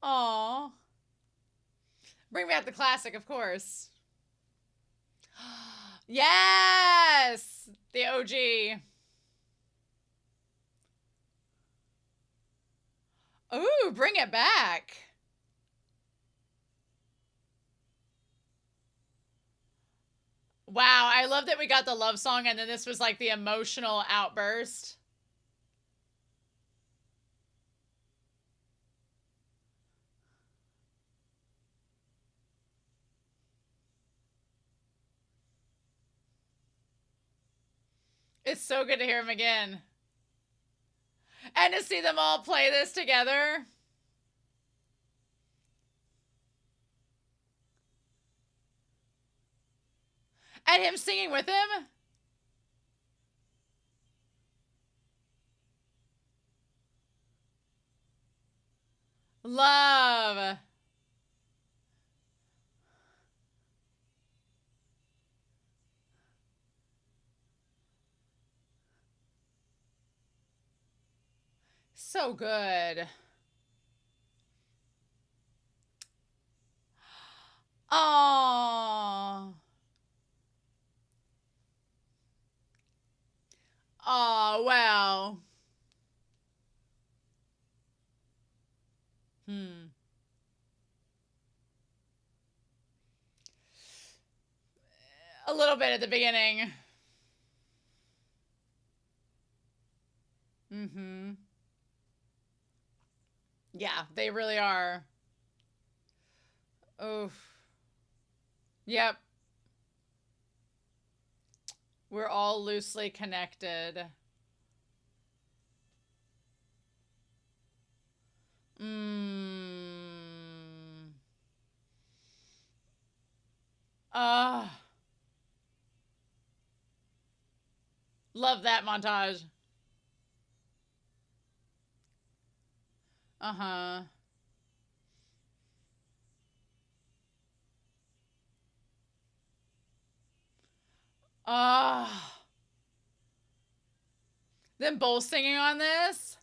[SPEAKER 1] Aw. Bring back the classic, of course. Yes! The OG. Ooh, bring it back. Wow, I love that we got the love song and then this was like the emotional outburst. It's so good to hear him again. And to see them all play this together. And him singing with him? Love. So good. Oh. Oh, wow. A little bit at the beginning. Mm-hmm. Yeah, they really are. Oof. Yep. We're all loosely connected. Mmm. Love that montage. Uh-huh. Them both singing on this?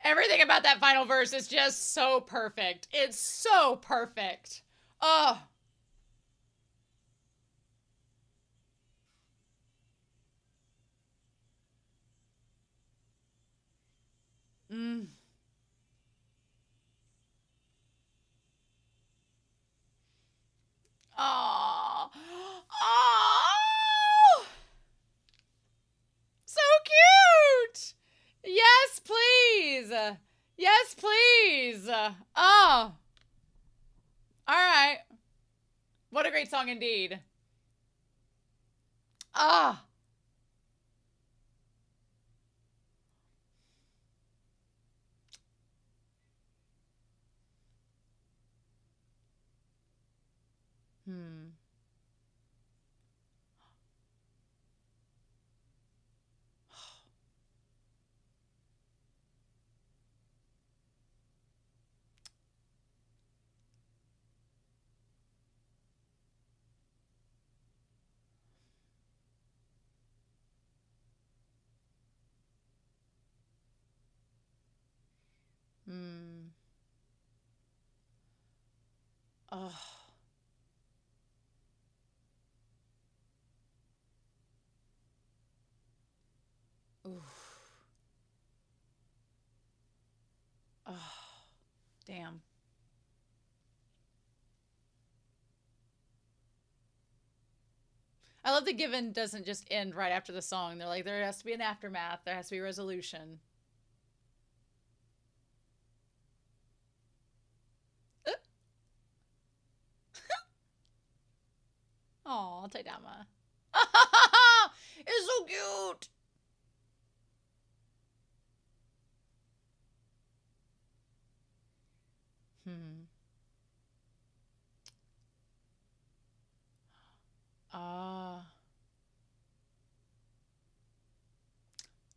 [SPEAKER 1] Everything about that final verse is just so perfect. It's so perfect. Oh. Mm. Oh. Oh. So cute. Yes, please. Yes, please. Oh. All right. What a great song indeed. Ah. Hmm. Hmm. Oh. Oof. Oh. Damn. I love that Given doesn't just end right after the song. They're like, there has to be an aftermath. There has to be a resolution. Oh, Taidama. It's so cute. Hmm. Ah.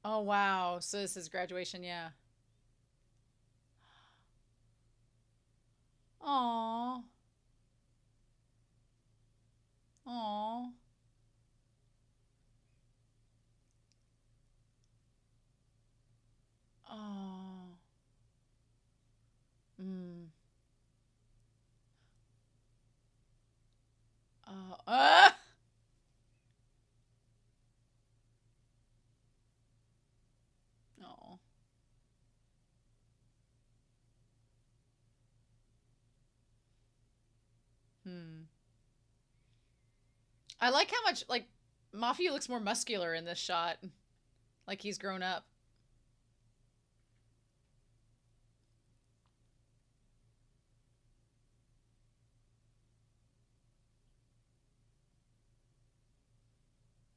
[SPEAKER 1] Oh, wow. So this is graduation, yeah. Aw. Aw. Oh. Mm. Oh. Oh. Hmm. I like how much, like, Mafuyu looks more muscular in this shot. Like he's grown up.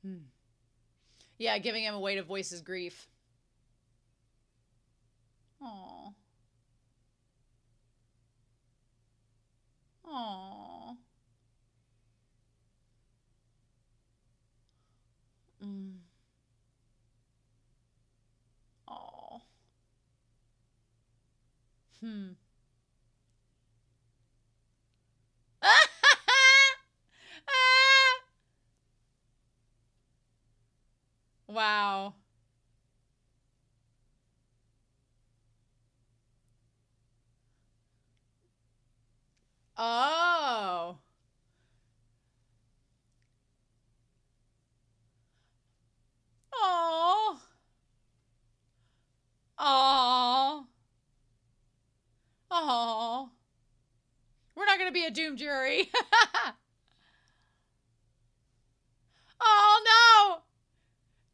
[SPEAKER 1] Hmm. Yeah, giving him a way to voice his grief. Aww. Aww. Mm. Aww. Hmm. Wow. Oh. Oh. Oh. Oh. We're not going to be a doom jury. Oh, no.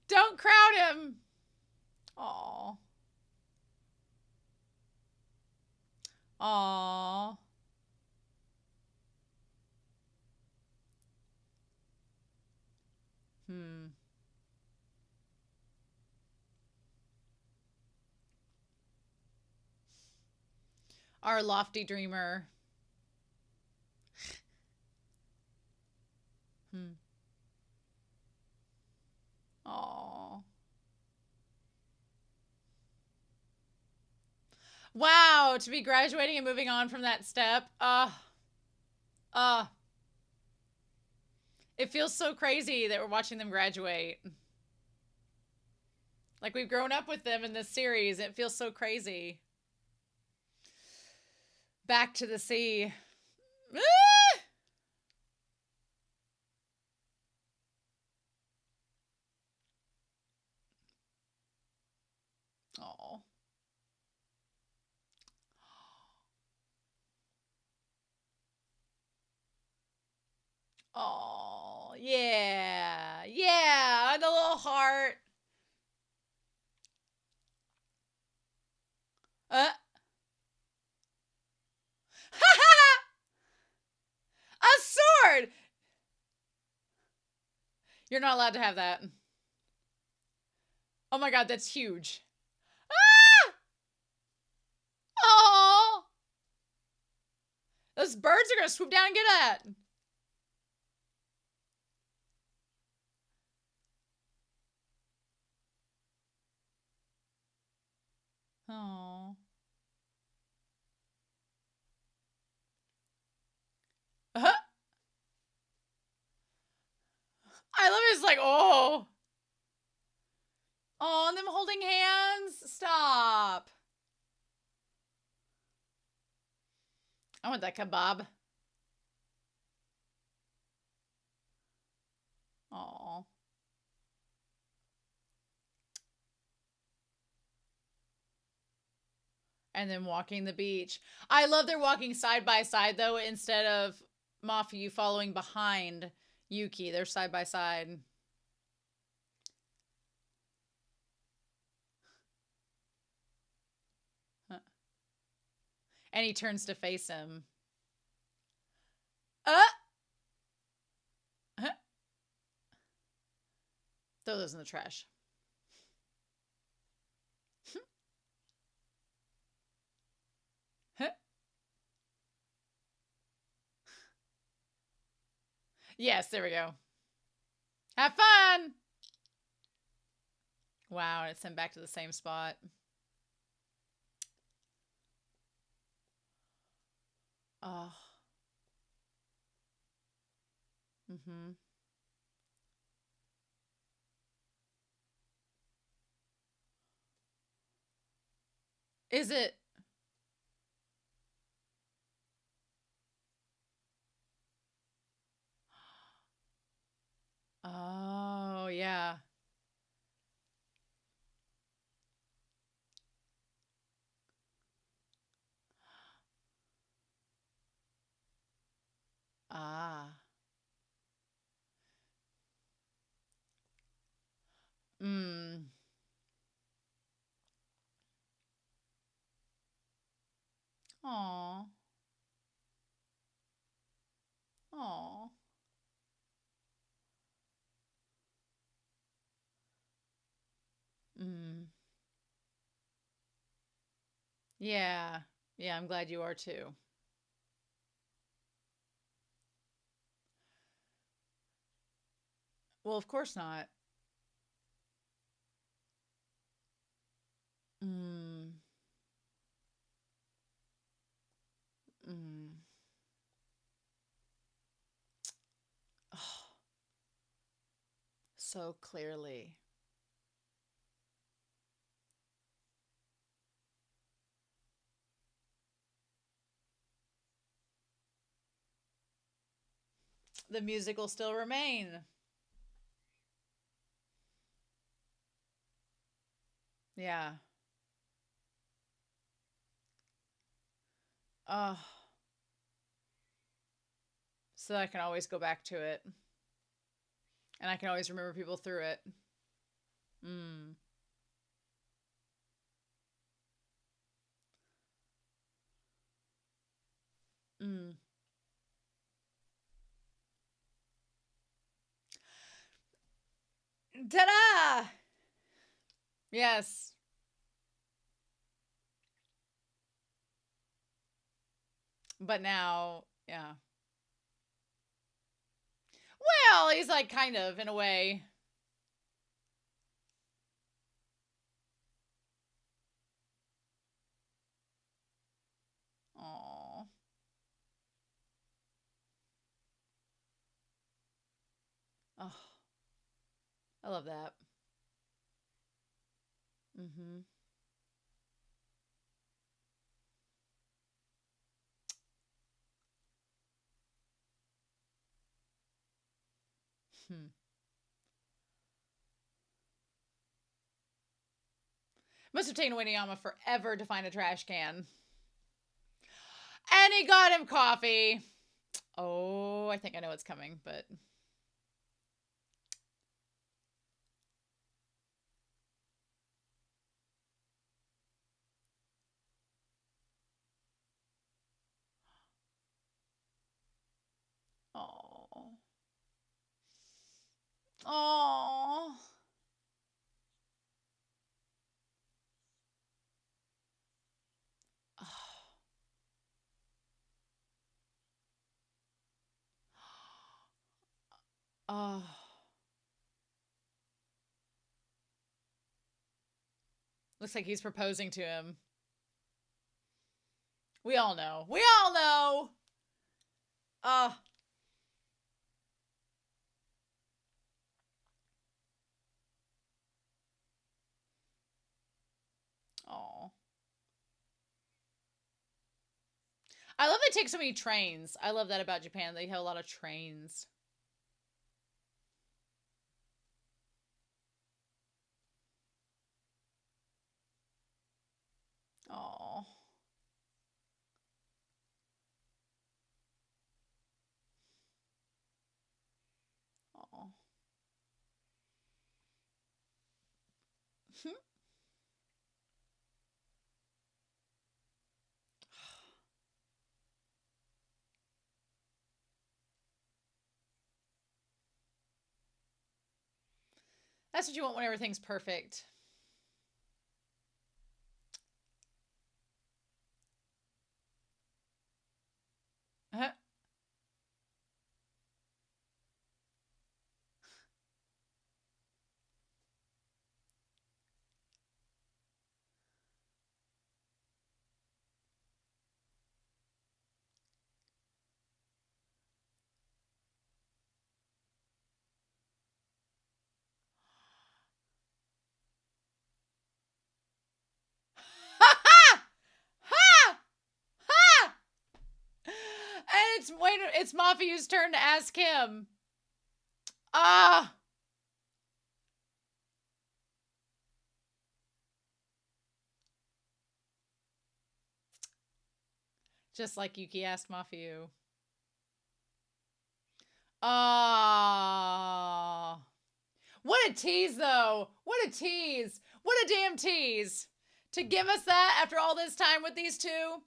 [SPEAKER 1] Don't crowd him. Oh. Oh. Hmm. Our lofty dreamer. Hmm. Oh. Wow, to be graduating and moving on from that step. Uh, it feels so crazy that we're watching them graduate. Like we've grown up with them in this series. It feels so crazy. Back to the sea. Ah! Oh. Oh, yeah. Yeah, the little heart. Uh. A sword! You're not allowed to have that. Oh my god, that's huge. Ah! Oh! Those birds are gonna swoop down and get at. Oh. Uh-huh. I love it. It's like, oh. Oh, and them holding hands. Stop. I want that kebab. Oh. And then walking the beach. I love they're walking side by side, though, instead of Mafuyu following behind Yuki. They're side by side. Huh. And he turns to face him. Uh! Huh. Throw those in the trash. Huh. Yes, there we go. Have fun! Wow, and it's sent back to the same spot. Oh. Mm-hmm. Is it? Oh, yeah. Ah. Mm. Aw. Aw. Yeah. Yeah, I'm glad you are too. Well, of course not. Mm. Mm. Oh, so clearly. The music will still remain. Yeah. Oh, so I can always go back to it. And I can always remember people through it. Mm. Mm. Ta-da! Yes. But now, yeah. Well, he's like kind of in a way. Oh. Oh, I love that. Mm-hmm. Hmm. Must have taken Winiyama forever to find a trash can. And he got him coffee. Oh, I think I know what's coming, but oh. Oh. Oh. Looks like he's proposing to him. We all know. We all know. Oh. Oh. I love they take so many trains. I love that about Japan. They have a lot of trains. Oh. Oh. That's what you want when everything's perfect. Huh? Ha ha! Ha! Ha! And it's Mafuyu's turn to ask him. Ah! Just like Yuki asked Mafuyu. Ah. What a tease, though. What a tease. What a damn tease. To give us that after all this time with these two.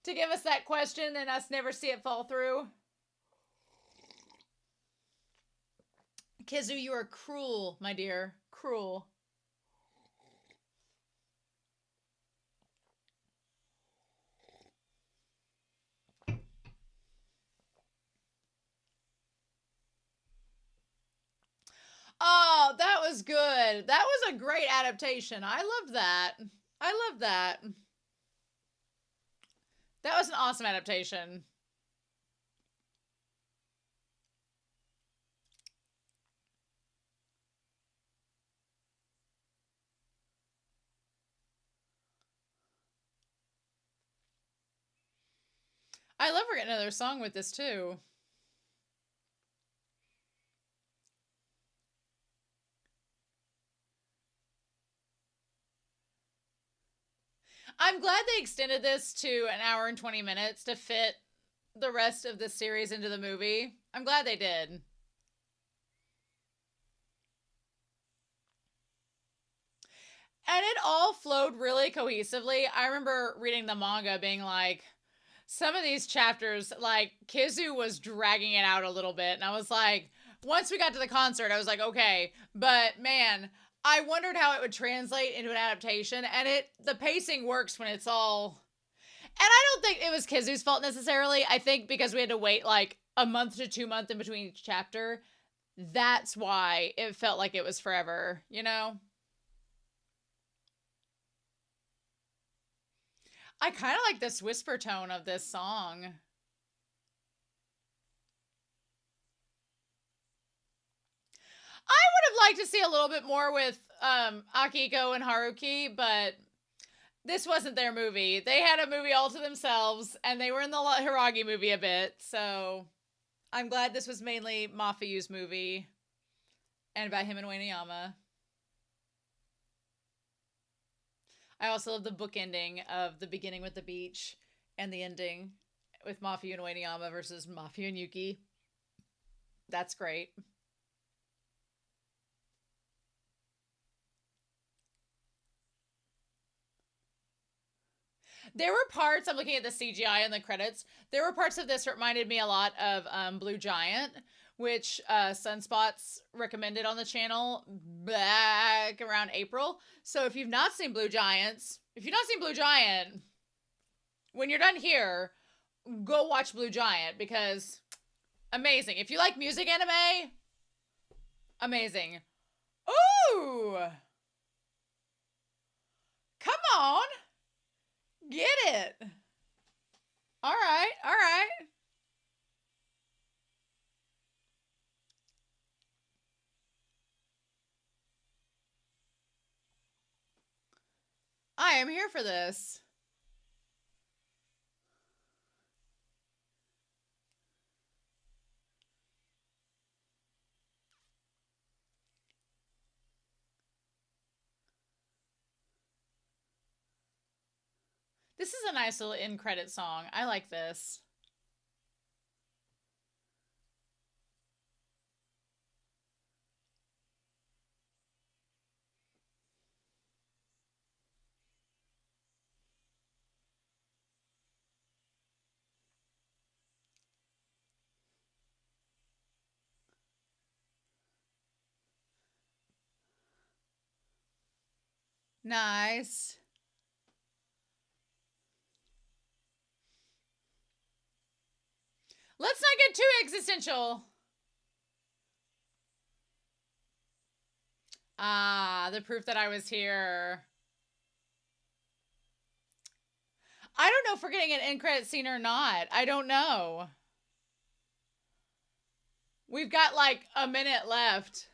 [SPEAKER 1] To give us that question and us never see it fall through. Kizu, you are cruel, my dear. Cruel. was good. That was a great adaptation. I loved that. I loved that. That was an awesome adaptation. I love we're getting another song with this too. I'm glad they extended this to an hour and 20 minutes to fit the rest of the series into the movie. I'm glad they did. And it all flowed really cohesively. I remember reading the manga being like, some of these chapters, like, Kizu was dragging it out a little bit. And I was like, once we got to the concert, I was like, okay. But man, I wondered how it would translate into an adaptation. And the pacing works when it's all... And I don't think it was Kizu's fault necessarily. I think because we had to wait like a month to 2 months in between each chapter, that's why it felt like it was forever, you know? I kind of like this whisper tone of this song. I would have liked to see a little bit more with Akiko and Haruki, but this wasn't their movie. They had a movie all to themselves, and they were in the Hiragi movie a bit, so I'm glad this was mainly Mafuyu's movie and about him and Ueniyama. I also love the book ending of the beginning with the beach and the ending with Mafuyu and Ueniyama versus Mafuyu and Yuki. That's great. There were parts, I'm looking at the CGI and the credits, there were parts of this that reminded me a lot of Blue Giant, which Sunspots recommended on the channel back around April. So if you've not seen Blue Giant, when you're done here, go watch Blue Giant because amazing. If you like music anime, amazing. Ooh! Come on! Get it! Alright, alright. I am here for this. This is a nice little in-credit song. I like this. Nice. Let's not get too existential. Ah, the proof that I was here. I don't know if we're getting an end credit scene or not. I don't know. We've got like a minute left.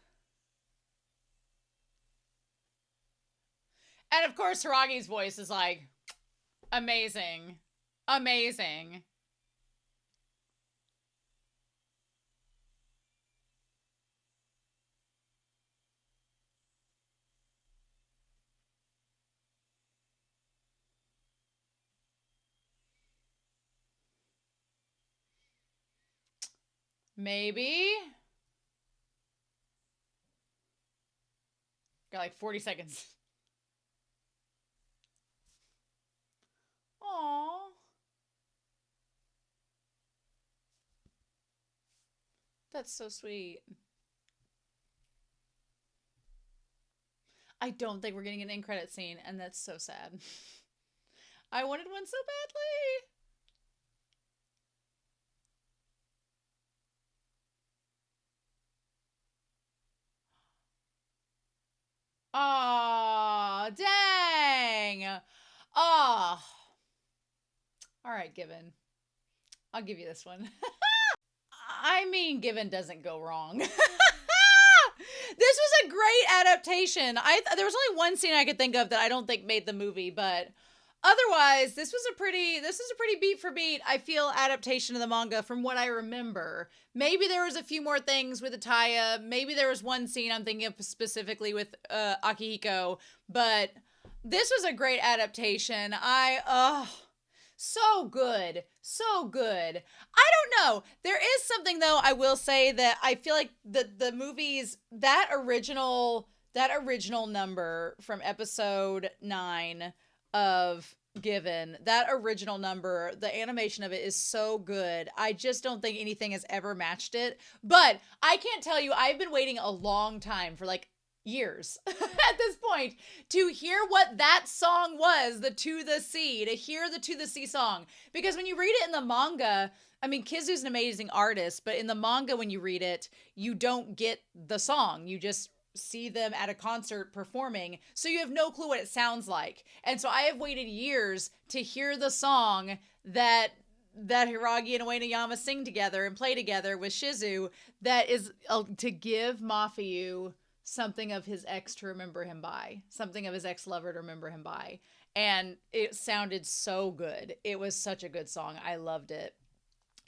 [SPEAKER 1] And of course, Hiragi's voice is like amazing. Amazing. Maybe. Got like 40 seconds. Aww. That's so sweet. I don't think we're getting an end credit scene, and that's so sad. I wanted one so badly. Oh, dang. Oh. All right, Given. I'll give you this one. I mean, Given doesn't go wrong. This was a great adaptation. There was only one scene I could think of that I don't think made the movie, but otherwise, this is a pretty beat for beat, I feel, adaptation of the manga from what I remember. Maybe there was a few more things with Ataya. Maybe there was one scene I'm thinking of specifically with Akihiko, but this was a great adaptation. So good. So good. I don't know. There is something, though, I will say, that I feel like the movies, that original number from episode 9 of Given, that original number, the animation of it is so good. I just don't think anything has ever matched it. But I can't tell you, I've been waiting a long time, for like years at this point, to hear what that song was, the To the Sea, to hear the To the Sea song. Because when you read it in the manga, I mean, Kizu's an amazing artist, but in the manga, when you read it, you don't get the song. You just see them at a concert performing, so you have no clue what it sounds like. And so I have waited years to hear the song that Hiragi and Uenoyama sing together and play together with Shizu, that is to give Mafuyu something of his ex to remember him by, something of his ex-lover to remember him by. And it sounded so good. It was such a good song. I loved it.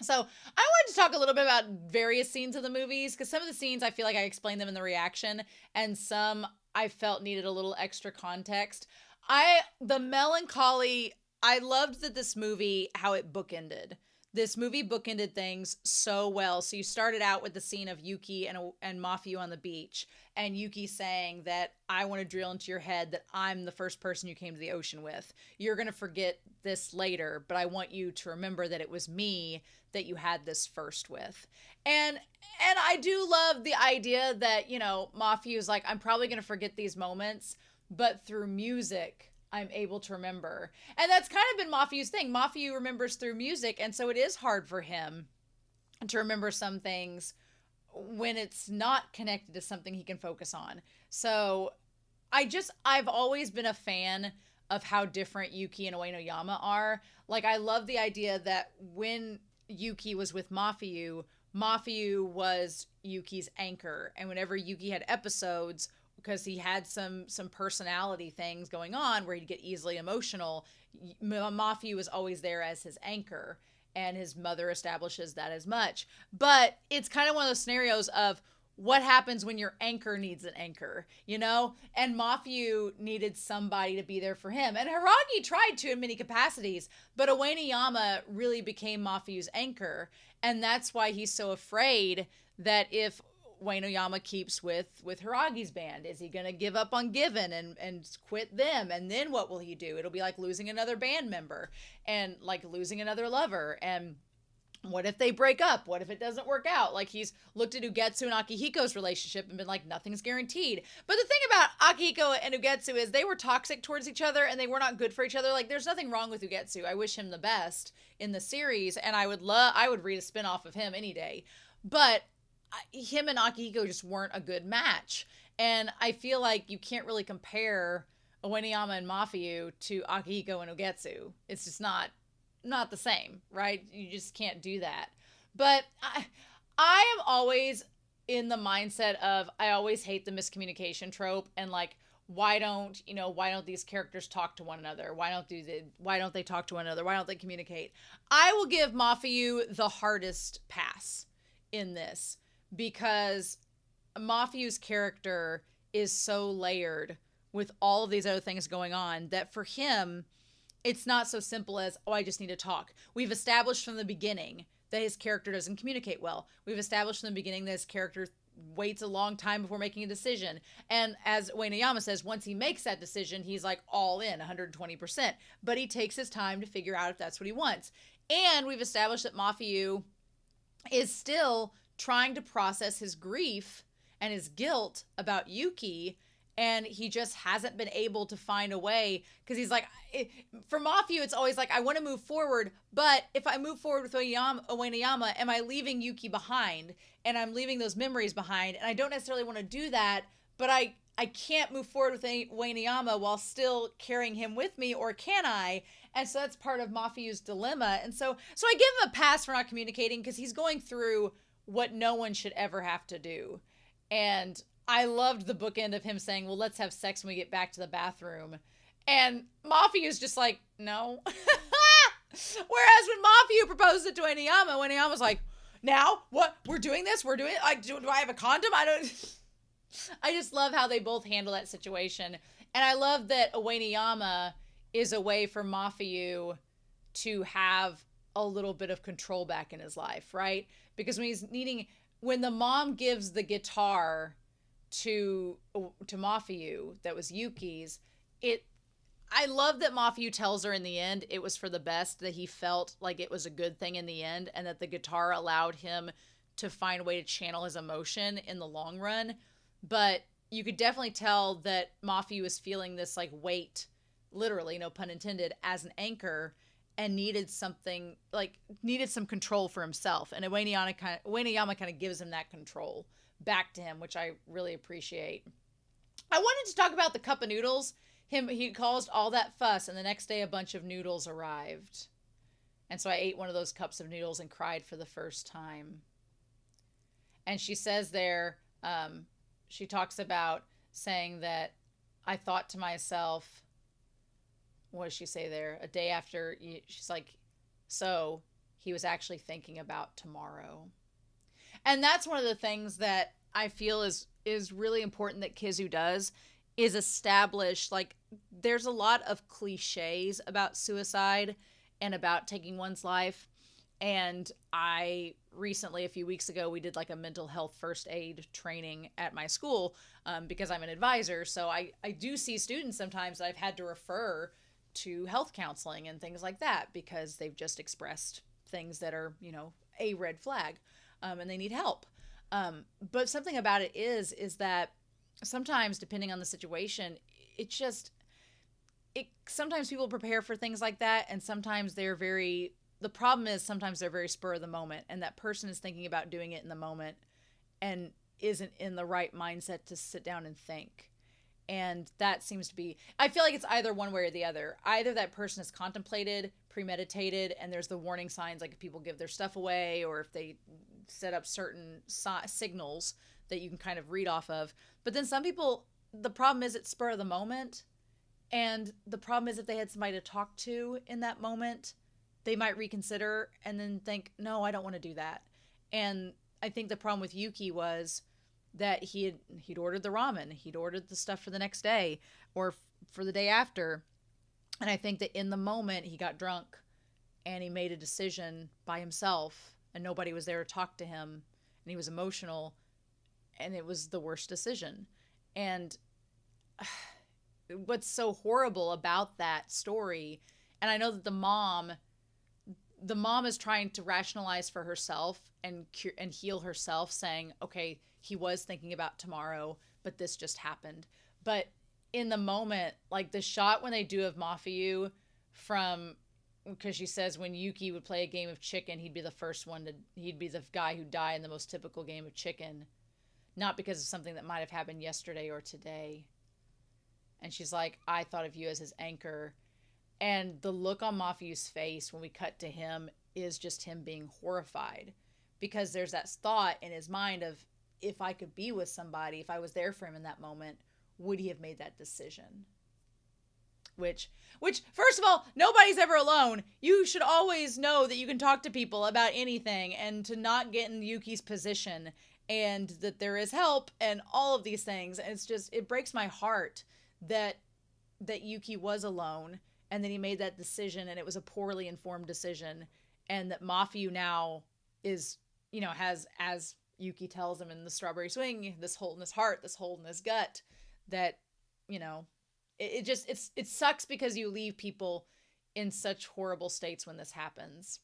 [SPEAKER 1] So I wanted to talk a little bit about various scenes of the movies, because some of the scenes I feel like I explained them in the reaction, and some I felt needed a little extra context. The melancholy, I loved that this movie, how it bookended. This movie bookended things so well. So you started out with the scene of Yuki and Mafuyu on the beach, and Yuki saying that, I want to drill into your head that I'm the first person you came to the ocean with. You're going to forget this later, but I want you to remember that it was me that you had this first with. And I do love the idea that, you know, Mafuyu's like, I'm probably going to forget these moments, but through music, I'm able to remember. And that's kind of been Mafuyu's thing. Mafuyu remembers through music, and so it is hard for him to remember some things when it's not connected to something he can focus on. So I've always been a fan of how different Yuki and Uenoyama are. Like, I love the idea that when Yuki was with Mafuyu, Mafuyu was Yuki's anchor. And whenever Yuki had episodes, because he had some personality things going on where he'd get easily emotional, Mafuyu was always there as his anchor, and his mother establishes that as much. But it's kind of one of those scenarios of what happens when your anchor needs an anchor, you know? And Mafuyu needed somebody to be there for him. And Hiragi tried to in many capacities, but Uenoyama really became Mafuyu's anchor. And that's why he's so afraid that if Uenoyama keeps with Hiragi's band, is he going to give up on Given and quit them? And then what will he do? It'll be like losing another band member and like losing another lover. And what if they break up? What if it doesn't work out? Like, he's looked at Ugetsu and Akihiko's relationship and been like, nothing's guaranteed. But the thing about Akihiko and Ugetsu is they were toxic towards each other and they were not good for each other. Like, there's nothing wrong with Ugetsu. I wish him the best in the series, and I would read a spinoff of him any day. But him and Akihiko just weren't a good match. And I feel like you can't really compare Uenoyama and Mafuyu to Akihiko and Ugetsu. It's just not the same, right? You just can't do that. But I am always in the mindset of, I always hate the miscommunication trope, and like, why don't these characters talk to one another? Why don't they talk to one another? Why don't they communicate? I will give Mafuyu the hardest pass in this, because Mafuyu's character is so layered with all of these other things going on that for him, it's not so simple as, oh, I just need to talk. We've established from the beginning that his character doesn't communicate well. We've established from the beginning that his character waits a long time before making a decision. And as Uenoyama says, once he makes that decision, he's like all in, 120%. But he takes his time to figure out if that's what he wants. And we've established that Mafuyu is still trying to process his grief and his guilt about Yuki, and he just hasn't been able to find a way, because he's like, for Mafuyu, it's always like, I want to move forward, but if I move forward with Uenoyama, am I leaving Yuki behind? And I'm leaving those memories behind, and I don't necessarily want to do that, but I I can't move forward with Wainiyama while still carrying him with me, or can I? And so that's part of Mafuyu's dilemma. And so I give him a pass for not communicating because he's going through what no one should ever have to do. And I loved the bookend of him saying, well, let's have sex when we get back to the bathroom. And Mafuyu's just like, no. Whereas when Mafuyu proposed it to Wainiyama's like, now? What? We're doing this? We're doing it? Like, do I have a condom? I just love how they both handle that situation. And I love that Wainiyama is a way for Mafuyu to have a little bit of control back in his life, right? Because when the mom gives the guitar to Mafuyu that was Yuki's, I love that Mafuyu tells her in the end it was for the best, that he felt like it was a good thing in the end, and that the guitar allowed him to find a way to channel his emotion in the long run. But you could definitely tell that Mafuyu was feeling this like weight, literally, no pun intended, as an anchor, and needed some control for himself. And Wainiyama kind of gives him that control back to him, which I really appreciate. I wanted to talk about the cup of noodles. He caused all that fuss, and the next day a bunch of noodles arrived. And so I ate one of those cups of noodles and cried for the first time. And she says there, she talks about saying that I thought to myself, what does she say there? A day after, she's like, so he was actually thinking about tomorrow. And that's one of the things that I feel is really important that Kizu does, is establish, like, there's a lot of cliches about suicide and about taking one's life. And I recently, a few weeks ago, we did like a mental health first aid training at my school, because I'm an advisor. So I do see students sometimes that I've had to refer to health counseling and things like that because they've just expressed things that are, a red flag, and they need help. But something about it is that sometimes, depending on the situation, sometimes people prepare for things like that, and sometimes the problem is sometimes they're very spur of the moment, and that person is thinking about doing it in the moment and isn't in the right mindset to sit down and think. And that seems to be, I feel like it's either one way or the other. Either that person is contemplated, premeditated, and there's the warning signs, like if people give their stuff away or if they set up certain signals that you can kind of read off of. But then some people, the problem is it's spur of the moment. And the problem is if they had somebody to talk to in that moment, they might reconsider and then think, no, I don't want to do that. And I think the problem with Yuki was that he'd ordered the ramen. He'd ordered the stuff for the next day or for the day after. And I think that in the moment he got drunk and he made a decision by himself and nobody was there to talk to him and he was emotional. And it was the worst decision. And what's so horrible about that story, and I know that the mom is trying to rationalize for herself and heal herself, saying, okay, he was thinking about tomorrow, but this just happened. But in the moment, like the shot when they do of Mafuyu because she says when Yuki would play a game of chicken, he'd be the guy who'd die in the most typical game of chicken. Not because of something that might have happened yesterday or today. And she's like, I thought of you as his anchor. And the look on Mafuyu's face when we cut to him is just him being horrified. Because there's that thought in his mind of, if I could be with somebody, if I was there for him in that moment, would he have made that decision? Which, first of all, nobody's ever alone. You should always know that you can talk to people about anything and to not get in Yuki's position and that there is help and all of these things. And it's just, it breaks my heart that Yuki was alone and that he made that decision and it was a poorly informed decision, and that Mafuyu now is, has, as Yuki tells him in the Strawberry Swing, this hole in his heart, this hole in his gut, that, it sucks because you leave people in such horrible states when this happens.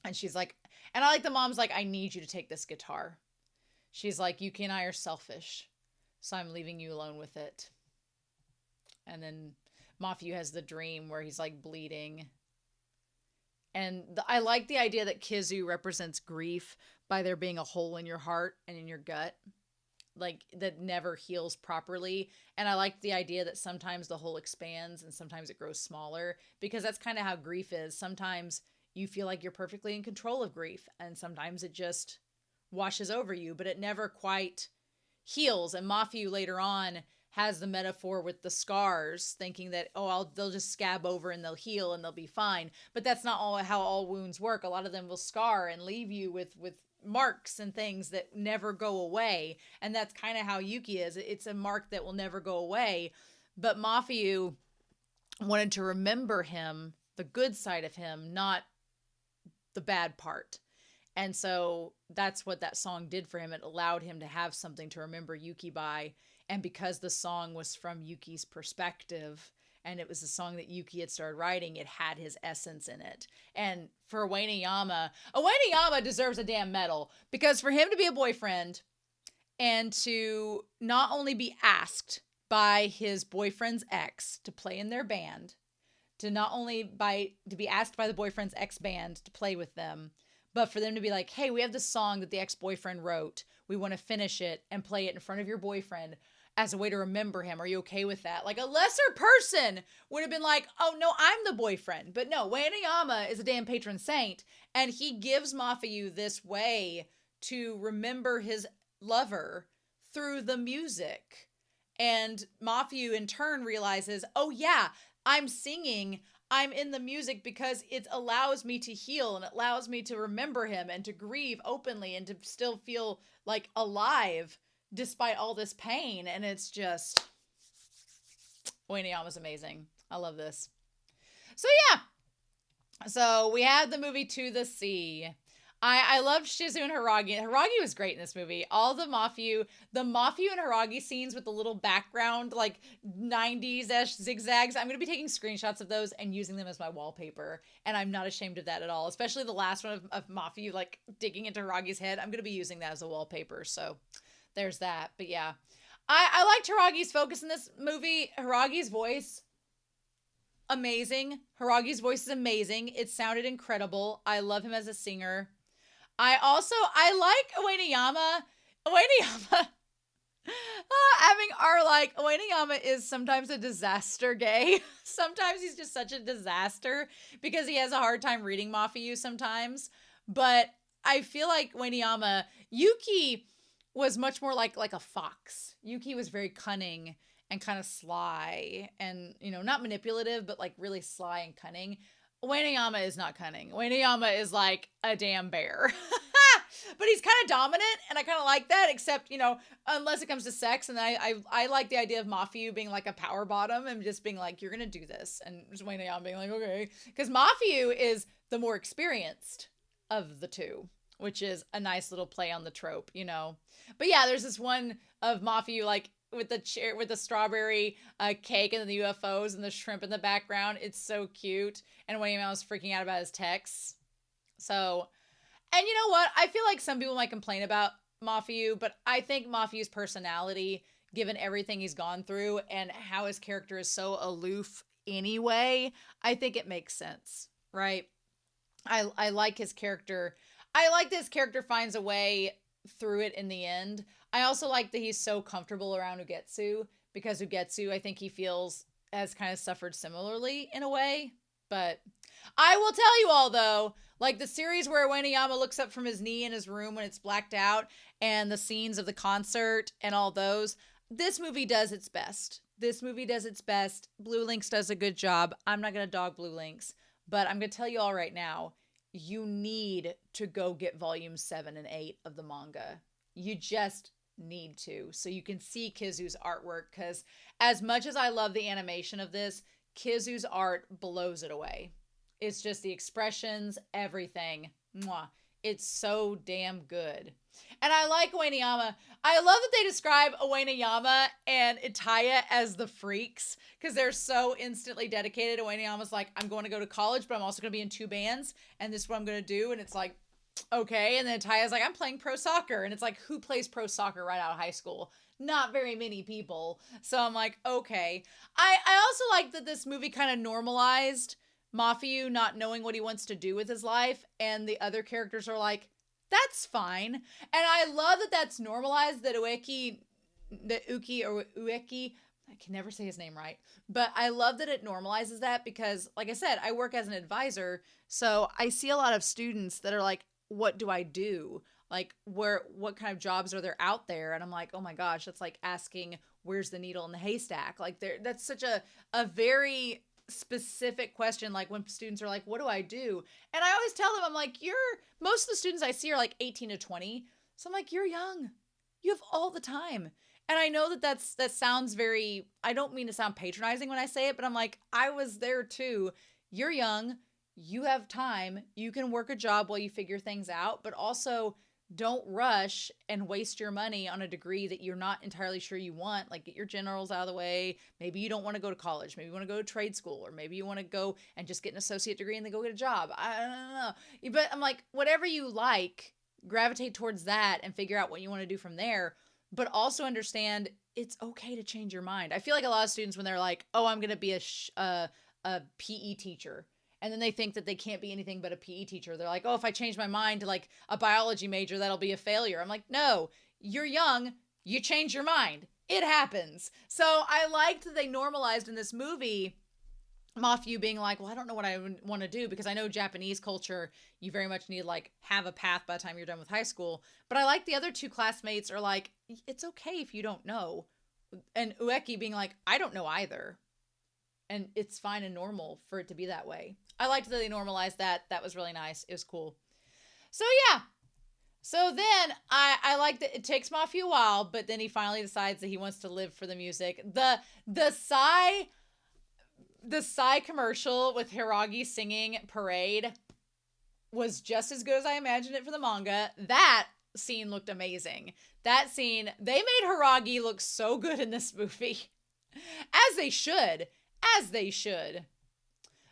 [SPEAKER 1] And she's like, and I like the mom's like, I need you to take this guitar. She's like, Yuki and I are selfish, so I'm leaving you alone with it. And then Mafuyu has the dream where he's like bleeding. And I like the idea that Kizu represents grief by there being a hole in your heart and in your gut. like that never heals properly. And I like the idea that sometimes the hole expands and sometimes it grows smaller, because that's kind of how grief is. Sometimes you feel like you're perfectly in control of grief, and sometimes it just washes over you, but it never quite heals. And Mafuyu later on has the metaphor with the scars, thinking that, oh, they'll just scab over and they'll heal and they'll be fine. But that's not how all wounds work. A lot of them will scar and leave you with marks and things that never go away. And that's kind of how Yuki is. It's a mark that will never go away. But Mafuyu wanted to remember him, the good side of him, not the bad part. And so that's what that song did for him. It allowed him to have something to remember Yuki by. And because the song was from Yuki's perspective, and it was a song that Yuki had started writing, it had his essence in it. And for Ueniyama deserves a damn medal, because for him to be a boyfriend and to not only be asked by his boyfriend's ex to play in their band, to be asked by the boyfriend's ex band to play with them, but for them to be like, hey, we have this song that the ex-boyfriend wrote. We want to finish it and play it in front of your boyfriend as a way to remember him. Are you okay with that? Like, a lesser person would have been like, oh, no, I'm the boyfriend. But no, Ueniyama is a damn patron saint, and he gives Mafuyu this way to remember his lover through the music. And Mafuyu in turn realizes, oh yeah, I'm singing, I'm in the music because it allows me to heal and it allows me to remember him and to grieve openly and to still feel like alive despite all this pain. And it's just, Ueniyama's amazing. I love this. So yeah, so we had the movie To the Sea. I loved Shizu and Hiragi. Hiragi was great in this movie. All the Mafuyu and Hiragi scenes with the little background, like 90s-ish zigzags. I'm going to be taking screenshots of those and using them as my wallpaper. And I'm not ashamed of that at all. Especially the last one of Mafuyu, like digging into Hiragi's head. I'm going to be using that as a wallpaper. So there's that. But yeah, I liked Hiragi's focus in this movie. Hiragi's voice, amazing. Hiragi's voice is amazing. It sounded incredible. I love him as a singer. I like Ueniyama. Ueniyama is sometimes a disaster gay. Sometimes he's just such a disaster because he has a hard time reading Mafuyu sometimes. But I feel like Ueniyama, Yuki was much more like a fox. Yuki was very cunning and kind of sly and, not manipulative, but like really sly and cunning. Ueniyama is not cunning. Ueniyama is like a damn bear. But he's kind of dominant, and I kind of like that, except, unless it comes to sex. And I like the idea of Mafuyu being like a power bottom and just being like, you're going to do this. And just Ueniyama being like, okay. Because Mafuyu is the more experienced of the two, which is a nice little play on the trope, But yeah, there's this one of Mafuyu, like, with the strawberry cake and the UFOs and the shrimp in the background. It's so cute. And Ueniyama was freaking out about his texts. So, and you know what? I feel like some people might complain about Mafuyu, but I think Mafuyu's personality, given everything he's gone through and how his character is so aloof anyway, I think it makes sense, right? I like his character. I like that his character finds a way through it in the end. I also like that he's so comfortable around Ugetsu, because Ugetsu, I think he feels, has kind of suffered similarly in a way. But I will tell you all, though, like the series where Ueniyama looks up from his knee in his room when it's blacked out, and the scenes of the concert and all those, this movie does its best. Blue Lynx does a good job. I'm not going to dog Blue Lynx, but I'm going to tell you all right now, you need to go get volumes 7 and 8 of the manga. You just need to, so you can see Kizu's artwork, because as much as I love the animation of this, Kizu's art blows it away. It's just the expressions, everything. Mwah. It's so damn good. And I like Ueniyama. I love that they describe Ueniyama and Itaya as the freaks, because they're so instantly dedicated. Ueniyama's like, I'm going to go to college, but I'm also going to be in 2 bands, and this is what I'm going to do. And it's like, okay. And then Itaya's like, I'm playing pro soccer. And it's like, who plays pro soccer right out of high school? Not very many people. So I'm like, okay. I also like that this movie kind of normalized Mafuyu not knowing what he wants to do with his life. And the other characters are like, That's fine. And I love that that's normalized, that Ueki, I can never say his name right, but I love that it normalizes that because, like I said, I work as an advisor, so I see a lot of students that are like, what do I do? Like, what kind of jobs are there out there? And I'm like, oh my gosh, that's like asking, where's the needle in the haystack? Like, that's such a very specific question. Like, when students are like, what do I do? And I always tell them, I'm like, most of the students I see are like 18 to 20. So I'm like, you're young. You have all the time. And I know that sounds very, I don't mean to sound patronizing when I say it, but I'm like, I was there too. You're young. You have time. You can work a job while you figure things out, but also don't rush and waste your money on a degree that you're not entirely sure you want. Like, get your generals out of the way. Maybe you don't want to go to college. Maybe you want to go to trade school, or maybe you want to go and just get an associate degree and then go get a job. I don't know. But I'm like, whatever you like, gravitate towards that and figure out what you want to do from there. But also understand it's okay to change your mind. I feel like a lot of students, when they're like, oh, I'm going to be a PE teacher, and then they think that they can't be anything but a PE teacher. They're like, oh, if I change my mind to like a biology major, that'll be a failure. I'm like, no, you're young. You change your mind. It happens. So I liked that they normalized in this movie Mafuyu being like, well, I don't know what I want to do, because I know Japanese culture, you very much need to like have a path by the time you're done with high school. But I like the other two classmates are like, it's okay if you don't know. And Ueki being like, I don't know either. And it's fine and normal for it to be that way. I liked that they normalized that. That was really nice. It was cool. So yeah. So then I like that it takes Mafuyu a while, but then he finally decides that he wants to live for the music. The Psy commercial with Hiragi singing Parade was just as good as I imagined it for the manga. That scene looked amazing. That scene, they made Hiragi look so good in this movie. As they should. As they should.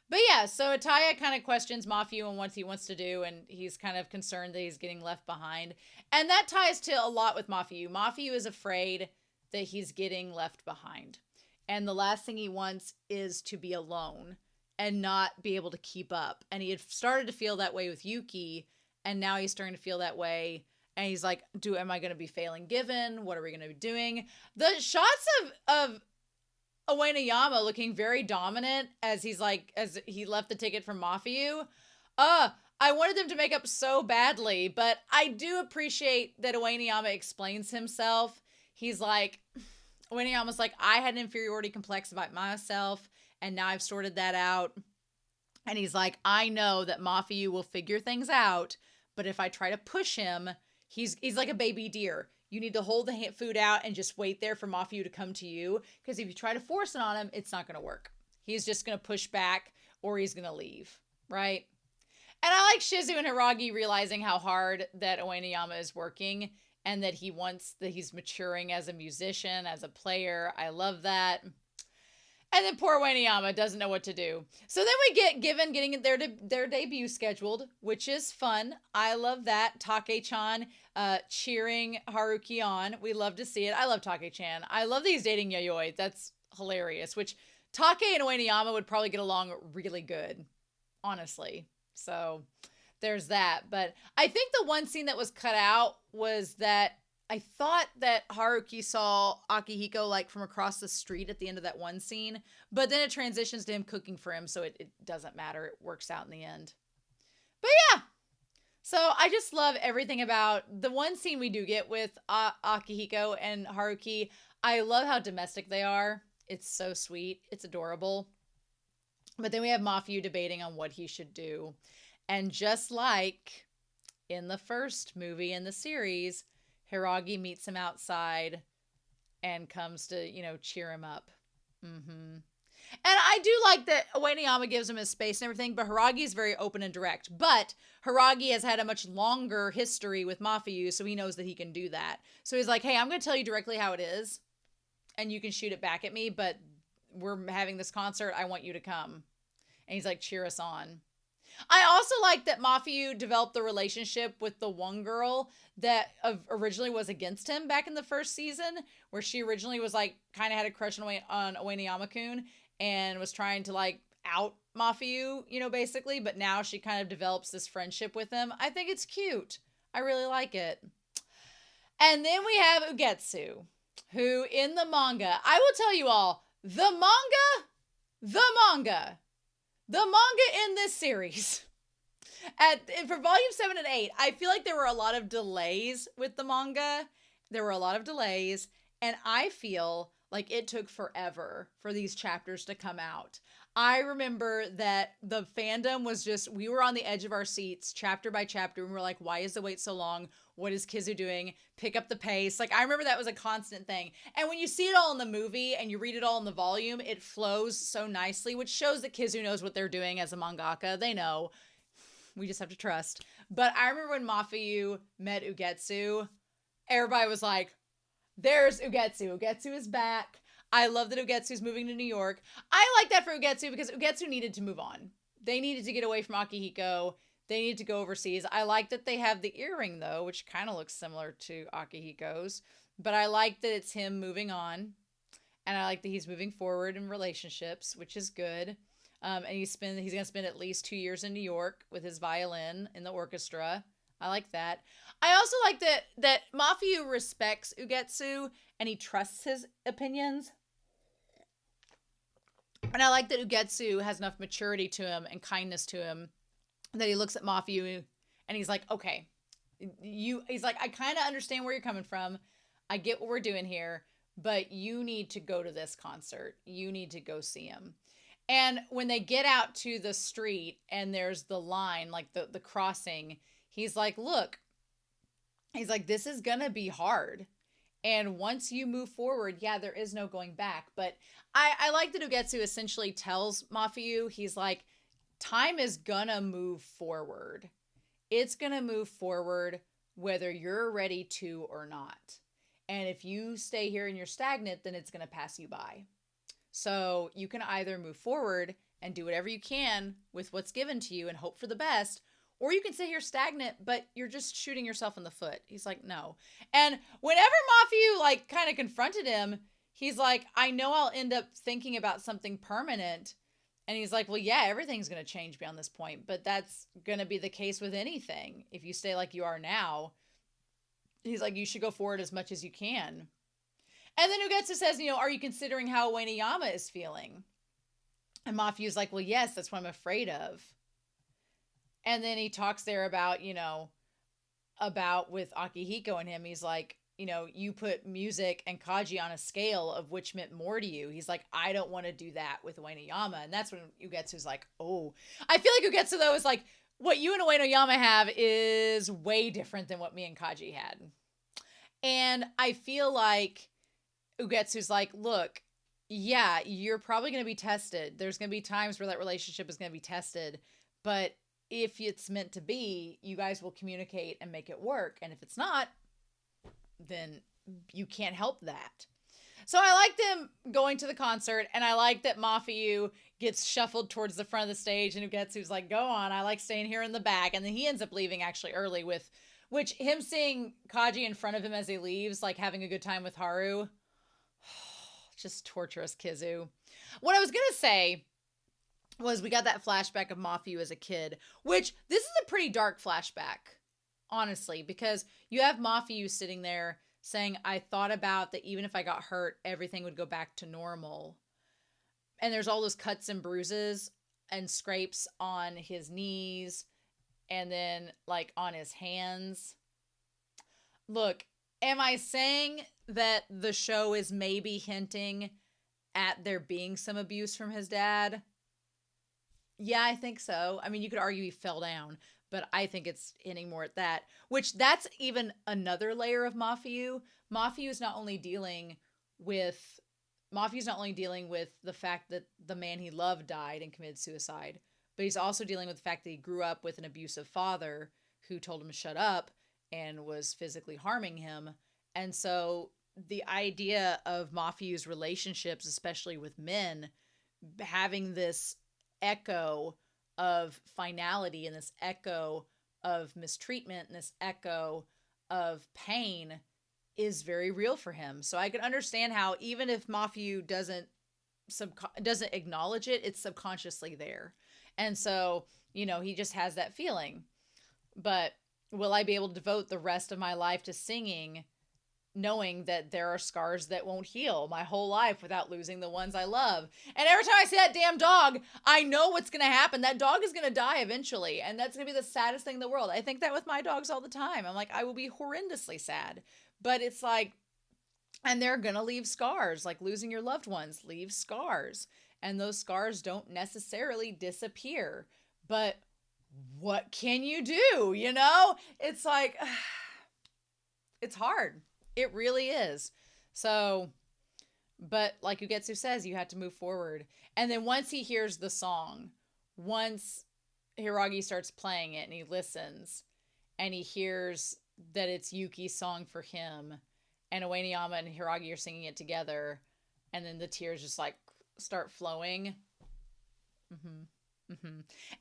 [SPEAKER 1] But yeah, so Ataya kind of questions Mafuyu and what he wants to do, and he's kind of concerned that he's getting left behind. And that ties to a lot with Mafuyu. Mafuyu is afraid that he's getting left behind. And the last thing he wants is to be alone and not be able to keep up. And he had started to feel that way with Yuki, and now he's starting to feel that way. And he's like, am I going to be failing Given? What are we going to be doing? The shots of Ueneyama looking very dominant as he left the ticket from Mafuyu. I wanted them to make up so badly, but I do appreciate that Ueneyama explains himself. He's like, Ueneyama's like, I had an inferiority complex about myself, and now I've sorted that out. And he's like, I know that Mafuyu will figure things out, but if I try to push him, he's like a baby deer. You need to hold the food out and just wait there for Mafuyu to come to you, because if you try to force it on him, it's not going to work. He's just going to push back, or he's going to leave, right? And I like Shizu and Hiragi realizing how hard that Ueneyama is working, and that he's maturing as a musician, as a player. I love that. And then poor Ueneyama doesn't know what to do. So then we get Given getting their debut scheduled, which is fun. I love that. Take-chan cheering Haruki on. We love to see it. I love Take-chan. I love that he's dating Yayoi. That's hilarious. Which Take and Ueneyama would probably get along really good, honestly. So there's that. But I think the one scene that was cut out was that I thought that Haruki saw Akihiko like from across the street at the end of that one scene, but then it transitions to him cooking for him, so it doesn't matter. It works out in the end. But yeah, so I just love everything about the one scene we do get with Akihiko and Haruki. I love how domestic they are. It's so sweet. It's adorable. But then we have Mafuyu debating on what he should do. And just like in the first movie in the series, Hiragi meets him outside and comes to, cheer him up. And I do like that Ueneyama gives him his space and everything, but Hiragi is very open and direct. But Hiragi has had a much longer history with Mafuyu, so he knows that he can do that. So he's like, hey, I'm going to tell you directly how it is, and you can shoot it back at me, but we're having this concert. I want you to come. And he's like, cheer us on. I also like that Mafuyu developed the relationship with the one girl that originally was against him back in the first season, where she originally was like kind of had a crush on Ueneyama-kun and was trying to like out Mafuyu, basically, but now she kind of develops this friendship with him. I think it's cute. I really like it. And then we have Ugetsu, who in the manga, I will tell you all, the manga in this series, for volume 7 and 8, I feel like there were a lot of delays with the manga. There were a lot of delays, and I feel like it took forever for these chapters to come out. I remember that the fandom was just, we were on the edge of our seats chapter by chapter, and we were like, why is the wait so long? What is Kizu doing? Pick up the pace. Like, I remember that was a constant thing. And when you see it all in the movie and you read it all in the volume, it flows so nicely, which shows that Kizu knows what they're doing as a mangaka. They know. We just have to trust. But I remember when Mafuyu met Ugetsu, everybody was like, there's Ugetsu. Ugetsu is back. I love that Ugetsu is moving to New York. I like that for Ugetsu because Ugetsu needed to move on. They needed to get away from Akihiko. They needed to go overseas. I like that they have the earring, though, which kind of looks similar to Akihiko's. But I like that it's him moving on. And I like that he's moving forward in relationships, which is good. And he's going to spend at least 2 years in New York with his violin in the orchestra. I like that. I also like that Mafuyu respects Ugetsu and he trusts his opinions. And I like that Ugetsu has enough maturity to him and kindness to him that he looks at Mafuyu and he's like, okay, he's like, I kind of understand where you're coming from. I get what we're doing here, but you need to go to this concert. You need to go see him. And when they get out to the street and there's the line, like the crossing, he's like, look, he's like, this is going to be hard. And once you move forward, yeah, there is no going back. But I like that Ugetsu essentially tells Mafuyu, he's like, time is going to move forward. It's going to move forward whether you're ready to or not. And if you stay here and you're stagnant, then it's going to pass you by. So you can either move forward and do whatever you can with what's given to you and hope for the best, or you can sit here stagnant, but you're just shooting yourself in the foot. He's like, no. And whenever Mafuyu like kind of confronted him, he's like, I know I'll end up thinking about something permanent. And he's like, well, yeah, everything's going to change beyond this point, but that's going to be the case with anything. If you stay like you are now, he's like, you should go forward as much as you can. And then Ugetsu says, are you considering how Uenoyama is feeling? And Mafuyu's like, well, yes, that's what I'm afraid of. And then he talks there about, about with Akihiko and him. He's like, you put music and Kaji on a scale of which meant more to you. He's like, I don't want to do that with Uenoyama. And that's when Ugetsu's like, oh. I feel like Ugetsu, though, is like, what you and Uenoyama have is way different than what me and Kaji had. And I feel like Ugetsu's like, look, yeah, you're probably going to be tested. There's going to be times where that relationship is going to be tested. But if it's meant to be, you guys will communicate and make it work. And if it's not, then you can't help that. So I like them going to the concert, and I like that Mafuyu gets shuffled towards the front of the stage, and Ugetsu's like, go on, I like staying here in the back. And then he ends up leaving actually early which him seeing Kaji in front of him as he leaves, like having a good time with Haru, just torturous Kizu. What I was going to say was we got that flashback of Mafuyu as a kid, which this is a pretty dark flashback, honestly, because you have Mafuyu sitting there saying, I thought about that even if I got hurt, everything would go back to normal. And there's all those cuts and bruises and scrapes on his knees and then like on his hands. Look, am I saying that the show is maybe hinting at there being some abuse from his dad? Yeah, I think so. I mean, you could argue he fell down, but I think it's hinting more at that, which that's even another layer of Mafuyu. Mafuyu is not only dealing with the fact that the man he loved died and committed suicide, but he's also dealing with the fact that he grew up with an abusive father who told him to shut up and was physically harming him. And so the idea of Mafuyu's relationships, especially with men, having this echo of finality and this echo of mistreatment and this echo of pain is very real for him. So I can understand how even if Mafuyu doesn't acknowledge it, it's subconsciously there. And so, he just has that feeling. But will I be able to devote the rest of my life to singing, knowing that there are scars that won't heal my whole life without losing the ones I love? And every time I see that damn dog, I know what's going to happen. That dog is going to die eventually. And that's going to be the saddest thing in the world. I think that with my dogs all the time. I'm like, I will be horrendously sad. But it's like, and they're going to leave scars. Like losing your loved ones leaves scars. And those scars don't necessarily disappear. But what can you do? You know, it's like, it's hard. It really is. So, but like Ugetsu says, you have to move forward. And then once he hears the song, once Hiragi starts playing it and he listens and he hears that it's Yuki's song for him, and Ueniyama and Hiragi are singing it together, and then the tears just like start flowing.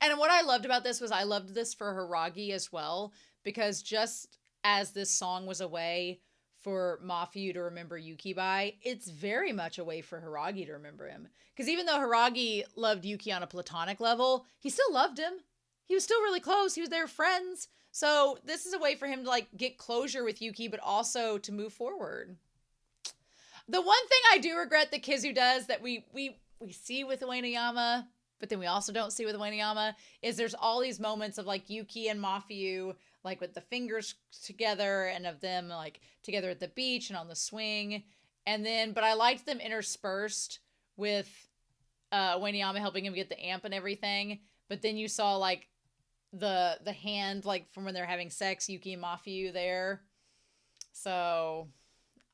[SPEAKER 1] And what I loved about this was I loved this for Hiragi as well, because just as this song was a way for Mafuyu to remember Yuki by, it's very much a way for Hiragi to remember him. Because even though Hiragi loved Yuki on a platonic level, he still loved him. He was still really close. He was their friends. So this is a way for him to like get closure with Yuki, but also to move forward. The one thing I do regret that Kizu does that we see with Ueniyama, but then we also don't see with Ueniyama, is there's all these moments of like Yuki and Mafuyu, like with the fingers together, and of them like together at the beach and on the swing. And then, but I liked them interspersed with Ueniyama helping him get the amp and everything. But then you saw like the hand, like from when they're having sex, Yuki and Mafuyu there. So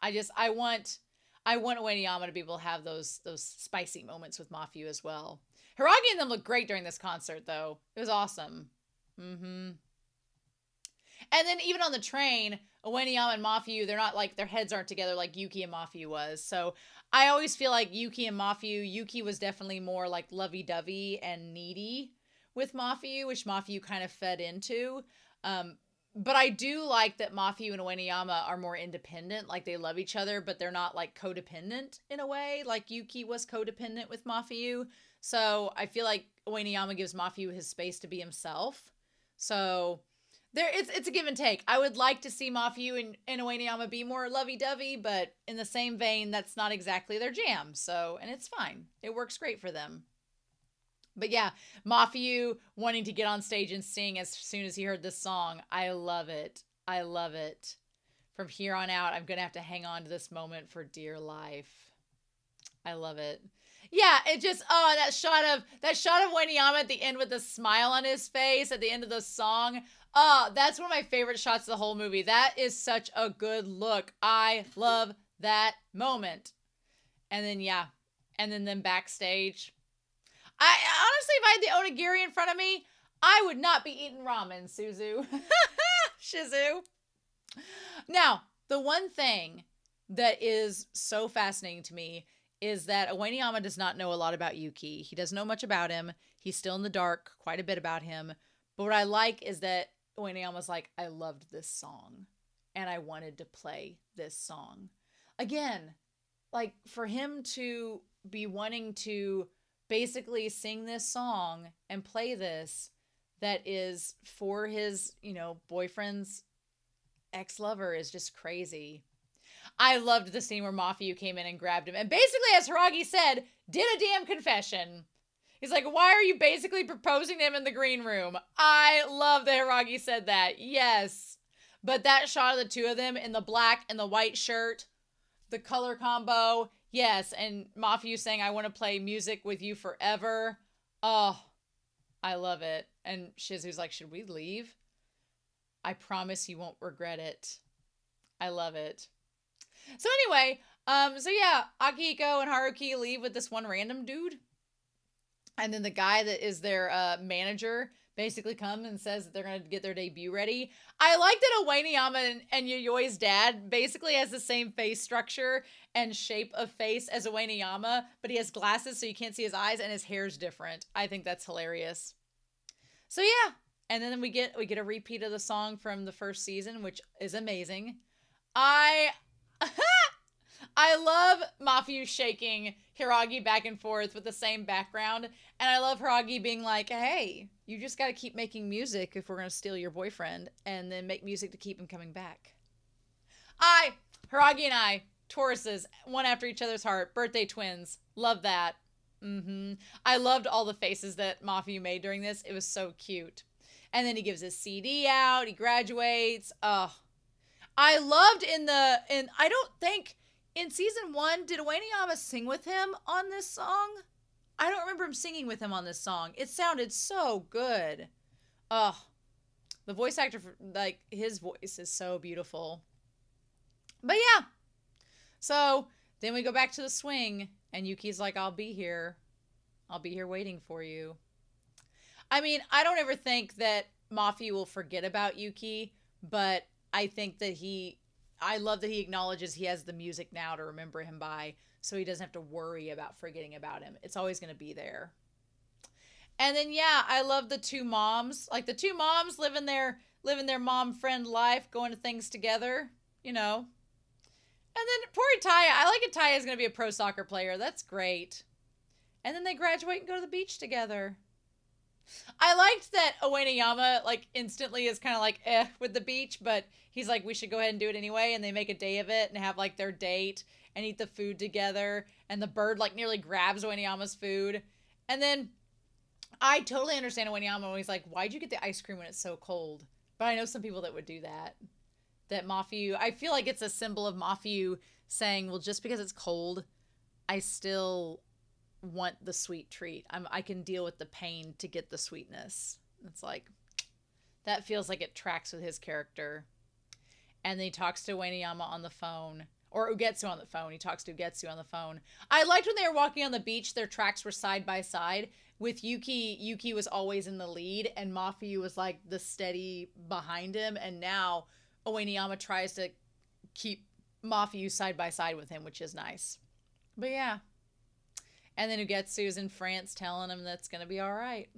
[SPEAKER 1] I want Ueniyama to be able to have those spicy moments with Mafuyu as well. Hiragi and them looked great during this concert, though. It was awesome. And then even on the train, Ueniyama and Mafuyu, they're not like, their heads aren't together like Yuki and Mafuyu was. So I always feel like Yuki and Mafuyu, Yuki was definitely more like lovey-dovey and needy with Mafuyu, which Mafuyu kind of fed into. But I do like that Mafuyu and Ueniyama are more independent. Like they love each other, but they're not like codependent in a way. Like Yuki was codependent with Mafuyu. So I feel like Ueniyama gives Mafuyu his space to be himself. So it's a give and take. I would like to see Mafuyu and Ueniyama be more lovey-dovey, but in the same vein, that's not exactly their jam. So, and it's fine. It works great for them. But yeah, Mafuyu wanting to get on stage and sing as soon as he heard this song. I love it. I love it. From here on out, I'm going to have to hang on to this moment for dear life. I love it. Yeah, it just, that shot of Ueniyama at the end with the smile on his face at the end of the song. That's one of my favorite shots of the whole movie. That is such a good look. I love that moment. And then, yeah. And then them backstage. I honestly, if I had the onigiri in front of me, I would not be eating ramen, Suzu. Shizu. Now, the one thing that is so fascinating to me is that Ueniyama does not know a lot about Yuki. He doesn't know much about him. He's still in the dark, quite a bit about him. But what I like is that Ueniyama's like, I loved this song, and I wanted to play this song. Again, like, for him to be wanting to basically sing this song and play this that is for his, boyfriend's ex-lover is just crazy. I loved the scene where Mafuyu came in and grabbed him and basically, as Hiragi said, did a damn confession. He's like, why are you basically proposing to him in the green room? I love that Hiragi said that. Yes. But that shot of the two of them in the black and the white shirt, the color combo, yes, and Mafuyu saying, I want to play music with you forever. Oh, I love it. And Shizu's like, should we leave? I promise you won't regret it. I love it. So anyway, so yeah, Akihiko and Haruki leave with this one random dude. And then the guy that is their manager basically comes and says that they're going to get their debut ready. I like that Ueniyama and Yayoi's dad basically has the same face structure and shape of face as Ueniyama, but he has glasses so you can't see his eyes and his hair's different. I think that's hilarious. So yeah, and then we get a repeat of the song from the first season, which is amazing. I love Mafuyu shaking Hiragi back and forth with the same background. And I love Hiragi being like, hey, you just got to keep making music if we're going to steal your boyfriend. And then make music to keep him coming back. Hiragi and I, Tauruses, one after each other's heart, birthday twins. Love that. I loved all the faces that Mafuyu made during this. It was so cute. And then he gives his CD out. He graduates. Oh, I loved I don't think in season 1, did Ueniyama sing with him on this song? I don't remember him singing with him on this song. It sounded so good. Oh, the voice actor, like, his voice is so beautiful. But yeah. So then we go back to the swing and Yuki's like, I'll be here. I'll be here waiting for you. I mean, I don't ever think that Mafuyu will forget about Yuki, but I think that I love that he acknowledges he has the music now to remember him by, so he doesn't have to worry about forgetting about him. It's always going to be there. And then, yeah, I love the two moms. Like, the two moms living their mom-friend life, going to things together, you know. And then poor Itaya. I like Itaya's going to be a pro soccer player. That's great. And then they graduate and go to the beach together. I liked that Ueniyama, like, instantly is kind of like, with the beach, but he's like, we should go ahead and do it anyway, and they make a day of it and have, like, their date and eat the food together, and the bird, like, nearly grabs Ueniyama's food. And then I totally understand Ueniyama when he's like, why'd you get the ice cream when it's so cold? But I know some people that would do that. That Mafuyu, I feel like it's a symbol of Mafuyu saying, well, just because it's cold, I still want the sweet treat. I can deal with the pain to get the sweetness. It's like, that feels like it tracks with his character. And then he talks to Ueniyama on the phone, or Ugetsu on the phone. He talks to Ugetsu on the phone. I liked when they were walking on the beach, their tracks were side by side. With Yuki was always in the lead, and Mafuyu was like the steady behind him. And now Ueniyama tries to keep Mafuyu side by side with him, which is nice. But yeah. And then Ugetsu's in France telling him that's going to be all right.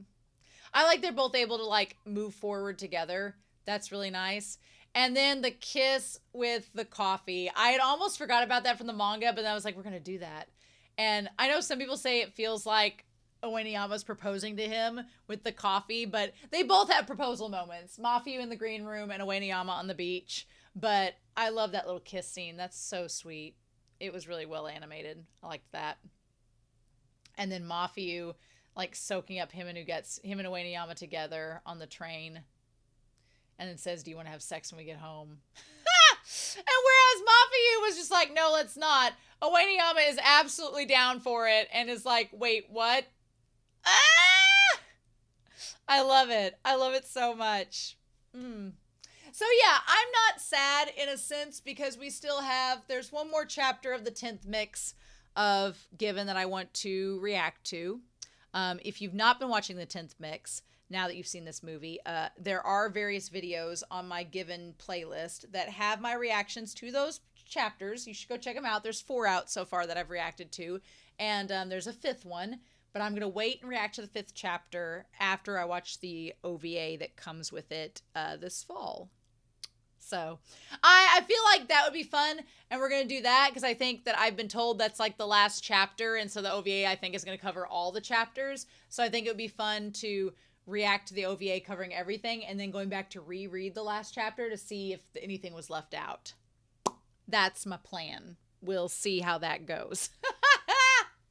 [SPEAKER 1] I like they're both able to, like, move forward together. That's really nice. And then the kiss with the coffee. I had almost forgot about that from the manga, but then I was like, we're going to do that. And I know some people say it feels like Ueniyama's proposing to him with the coffee, but they both have proposal moments. Mafuyu in the green room and Ueniyama on the beach. But I love that little kiss scene. That's so sweet. It was really well animated. I liked that. And then Mafuyu, like, soaking up him and Ueniyama together on the train. And then says, do you want to have sex when we get home? And whereas Mafuyu was just like, no, let's not. Ueniyama is absolutely down for it and is like, wait, what? Ah! I love it. I love it so much. So yeah, I'm not sad in a sense because we still have, there's one more chapter of the 10th mix of Given that I want to react to. If you've not been watching the 10th mix, now that you've seen this movie, there are various videos on my Given playlist that have my reactions to those chapters. You should go check them out. There's 4 out so far that I've reacted to, and there's a 5th one, but I'm going to wait and react to the 5th chapter after I watch the OVA that comes with it this fall. So I feel like that would be fun, and we're going to do that because I think that I've been told that's like the last chapter, and so the OVA I think is going to cover all the chapters. So I think it would be fun to react to the OVA covering everything and then going back to reread the last chapter to see if anything was left out. That's my plan. We'll see how that goes.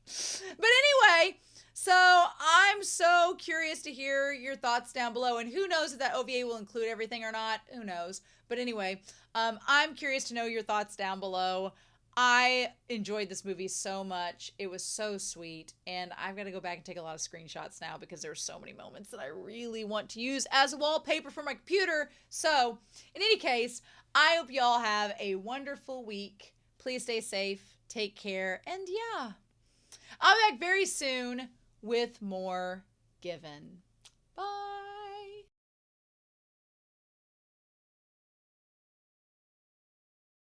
[SPEAKER 1] But anyway, so I'm so curious to hear your thoughts down below, and who knows if that OVA will include everything or not. Who knows? But anyway, I'm curious to know your thoughts down below. I enjoyed this movie so much. It was so sweet, and I've got to go back and take a lot of screenshots now because there are so many moments that I really want to use as wallpaper for my computer. So, in any case, I hope y'all have a wonderful week. Please stay safe, take care, and yeah, I'll be back very soon with more Given. Bye.